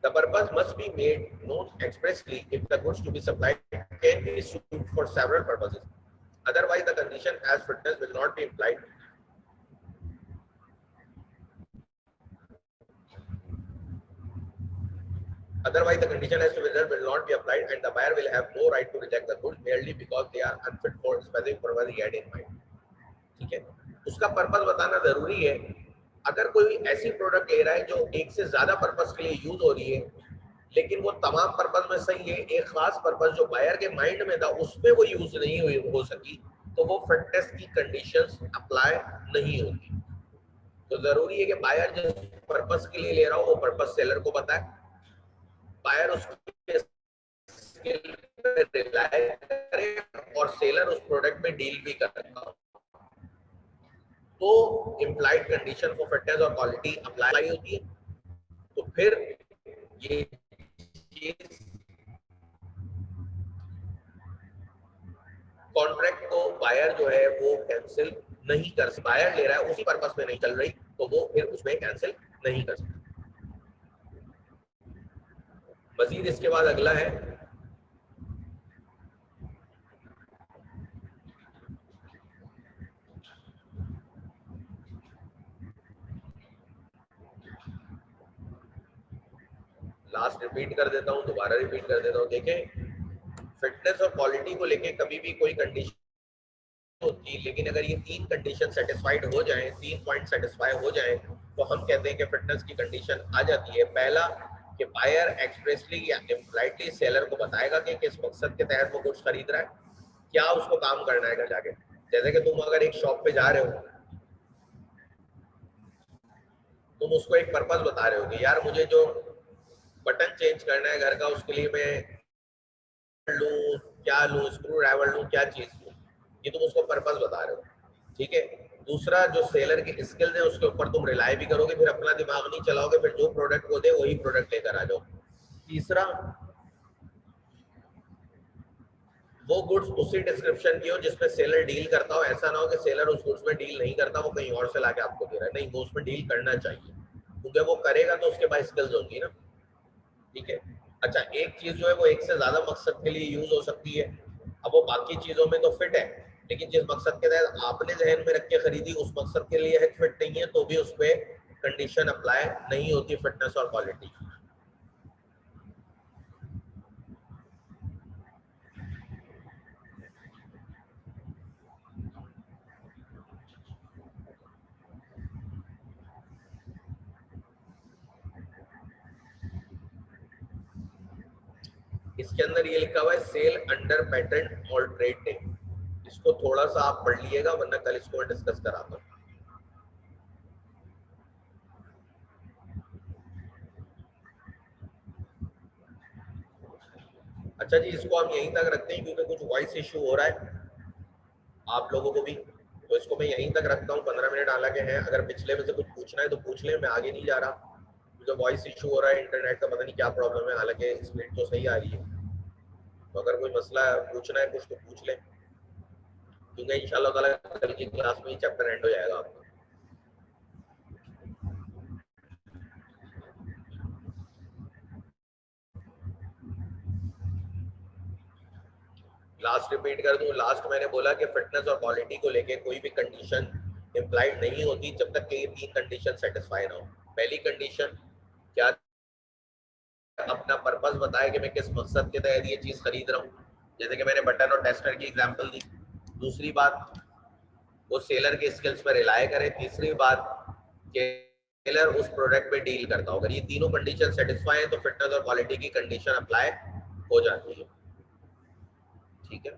the purpose must be made known expressly if the goods to be supplied can be suited for several purposes. Otherwise, the condition as fitness will not be implied. Otherwise, the condition as to whether will not be applied, and the buyer will have no right to reject the goods merely because they are unfit for specific purpose he had in mind. ठीक है, उसका पर्पस बताना जरूरी है। अगर कोई ऐसी प्रोडक्ट ले रहा है जो एक से ज्यादा पर्पस के लिए यूज हो रही है, लेकिन वो तमाम पर्पस में सही है, एक खास पर्पस जो बायर के माइंड में था उसमें वो यूज नहीं हुई हो सकी, तो वो फिटनेस की कंडीशंस अप्लाई नहीं होती। तो जरूरी है कि बायर जिस पर्पस के लिए ले रहा हो वो पर्पस सेलर को बताए, बायर उसके स्किल पे रिलाई करे और सेलर उस प्रोडक्ट में डील भी करता हो, तो इम्प्लाइड कंडीशन फॉर फिटनेस और क्वालिटी अप्लाई होती है। तो फिर ये चीज कॉन्ट्रैक्ट को बायर जो है वो कैंसिल नहीं कर सकता। बायर ले रहा है उसी पर्पस में नहीं चल रही तो वो फिर उसमें कैंसिल नहीं कर सकता। मजीद इसके बाद अगला है लास्ट रिपीट कर देता हूँ, दोबारा रिपीट कर देता हूँ। देखें, फिटनेस और क्वालिटी को लेके कभी भी कोई कंडीशन होती है, लेकिन अगर ये तीन कंडीशन सेटिस्फाइड हो जाएं, 3 पॉइंट सेटिस्फाई हो जाएं, तो हम कहते हैं कि फिटनेस की कंडीशन आ जाती है। पहला कि बायर एक्सप्रेसली या इम्प्लाइडली सेलर को बताएगा कि किस मकसद के तहत वो कुछ खरीद रहा है, क्या उसको काम करना है जाके। जैसे कि तुम अगर एक शॉप पे जा रहे हो, तुम उसको एक पर्पस बता रहे हो कि यार मुझे जो बटन चेंज करना है घर का, उसके लिए मैं लूं क्या लूं, स्क्रू ड्राइवर लूं, क्या चीज लूं, ये तुम उसको पर्पस बता रहे हो। ठीक है, दूसरा जो सेलर की स्किल्स है उसके ऊपर तुम रिलाई भी करोगे, फिर अपना दिमाग नहीं चलाओगे, फिर जो प्रोडक्ट वो दे वही प्रोडक्ट लेकर आ जाओ। तीसरा, वो गुड्स उसी डिस्क्रिप्शन की हो जिसमें सेलर डील करता हो। ऐसा ना हो कि सेलर उस गुड्स में डील नहीं करता, वो कहीं और से लाके आपको दे रहा है। नहीं, वो उसमें डील करना चाहिए, क्योंकि वो करेगा तो उसके पास स्किल्स होंगी ना। ठीक है, अच्छा, एक चीज जो है वो एक से ज्यादा मकसद के लिए यूज हो सकती है। अब वो बाकी चीजों में तो फिट है, लेकिन जिस मकसद के तहत आपने जहन में रख के खरीदी उस मकसद के लिए फिट नहीं है, तो भी उस पर कंडीशन अप्लाई नहीं होती फिटनेस और क्वालिटी। इसके अंदर ये लिखा हुआ है सेल अंडर पेटेंट और ट्रेड नेम, इसको थोड़ा सा आप पढ़ लीजिएगा, वरना कल इसको डिस्कस कराता हूँ। अच्छा जी, इसको हम यहीं तक रखते हैं क्योंकि कुछ वॉइस इश्यू हो रहा है आप लोगों को भी, तो इसको मैं यहीं तक रखता हूँ। 15 मिनट हालांकि हैं, अगर पिछले में से कुछ पूछना है तो पूछ लें, मैं आगे नहीं जा रहा क्योंकि वॉइस इशू हो रहा है, इंटरनेट का पता नहीं क्या प्रॉब्लम है। हालांकि स्पीड तो सही आ रही है, तो अगर कोई मसला पूछना है कुछ तो पूछ लें, क्योंकि इंशाल्लाह ताला कल की क्लास में ही चैप्टर एंड हो जाएगा आपका। लास्ट रिपीट कर दूं, लास्ट मैंने बोला कि फिटनेस और क्वालिटी को लेके कोई भी कंडीशन इम्प्लाइड नहीं होती जब तक कि ये 3 कंडीशन सेटिस्फाई ना हो। पहली कंडीशन क्या, अपना पर्पस बताए कि मैं किस मकसद के तहत ये चीज खरीद रहा हूँ, जैसे कि मैंने बटन और टेस्टर की एग्जांपल दी। दूसरी बात, वो सेलर के स्किल्स पर रिलाय करे। तीसरी बात कि सेलर उस प्रोडक्ट पे डील करता हो। अगर ये तीनों कंडीशन सेटिस्फाई है तो फिटनेस और क्वालिटी की कंडीशन अप्लाई हो जाती है। ठीक है,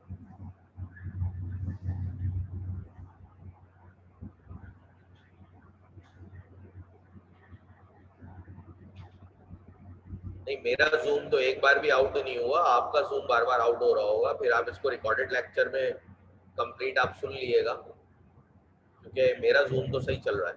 नहीं मेरा जूम तो एक बार भी आउट नहीं हुआ, आपका जूम बार बार आउट हो रहा होगा, फिर आप इसको रिकॉर्डेड लेक्चर में कंप्लीट आप सुन लीजिएगा, क्योंकि मेरा जूम तो सही चल रहा है।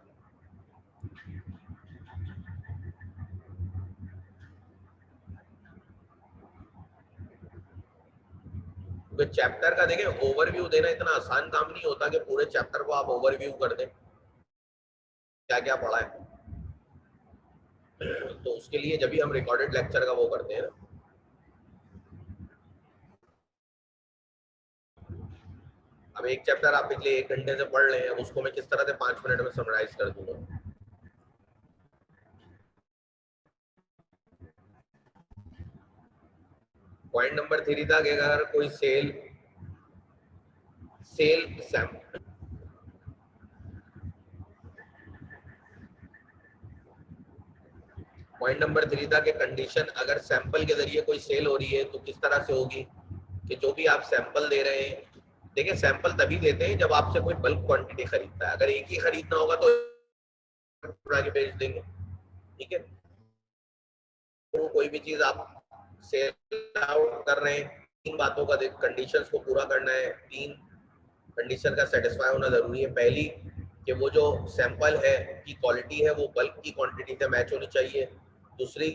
क्योंकि चैप्टर का देखें, ओवरव्यू देना इतना आसान काम नहीं होता कि पूरे चैप्टर को आप ओवरव्यू कर दें क्या क्या पढ़ा है। तो उसके लिए जब भी हम रिकॉर्डेड लेक्चर का वो करते हैं ना, अब एक चैप्टर आप पिछले 1 घंटे से पढ़ रहे हैं, उसको मैं किस तरह से 5 मिनट में समराइज कर दूंगा। पॉइंट नंबर 3 था कि अगर कोई sale sale same point number 3 था कि कंडीशन अगर सैंपल के जरिए कोई सेल हो रही है तो किस तरह से होगी, कि जो भी आप सैंपल दे रहे हैं, देखिए सैंपल तभी देते हैं जब आपसे कोई बल्क क्वांटिटी खरीदता है। अगर एक ही खरीदना होगा तो उड़ा के बेच देंगे। ठीक है, तो कोई भी चीज आप सेल आउट कर रहे हैं, 3 बातों का कंडीशंस को पूरा करना है। 3 कंडीशन का सेटिस्फाई होना जरूरी है। पहली कि वो जो सैंपल है की क्वालिटी है वो बल्क की क्वांटिटी से मैच होनी चाहिए। दूसरी,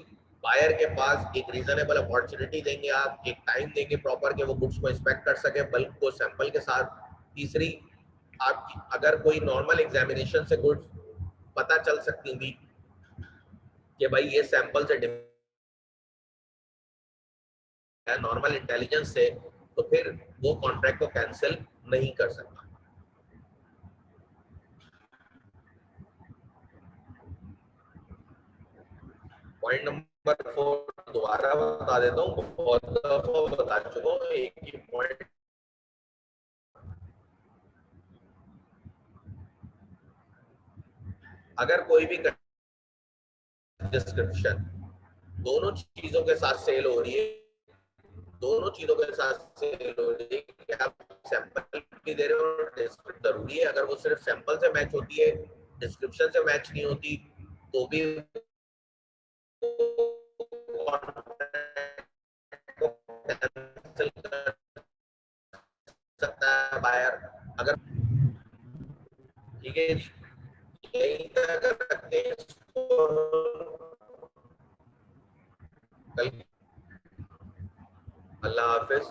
बायर के पास एक रीजनेबल अपॉर्चुनिटी देंगे, आप एक टाइम देंगे प्रॉपर कि वो गुड्स को इंस्पेक्ट कर सके बल्क को सैंपल के साथ। तीसरी, आप अगर कोई नॉर्मल एग्जामिनेशन से गुड्स पता चल सकती थी कि भाई ये सैंपल से नॉर्मल इंटेलिजेंस से, तो फिर वो कॉन्ट्रैक्ट को कैंसिल नहीं कर सकता। पॉइंट नंबर 4 दोबारा बता देता हूँ, बहुत दफा बता चुका हूँ, एक ही पॉइंट। अगर कोई भी डिस्क्रिप्शन दोनों चीजों के साथ सेल हो रही है, दोनों चीजों के साथ सेल हो रही है कि आप सैंपल भी दे रहे हो और डिस्क्रिप्शन जरूरी है। अगर वो सिर्फ सैंपल से मैच होती है, डिस्क्रिप्शन से मैच नहीं होती, तो भी कैंसिल कर सकता है बायर। अगर ठीक है जी, यही तक रखते हैं इसको। कल, अल्लाह हाफिज।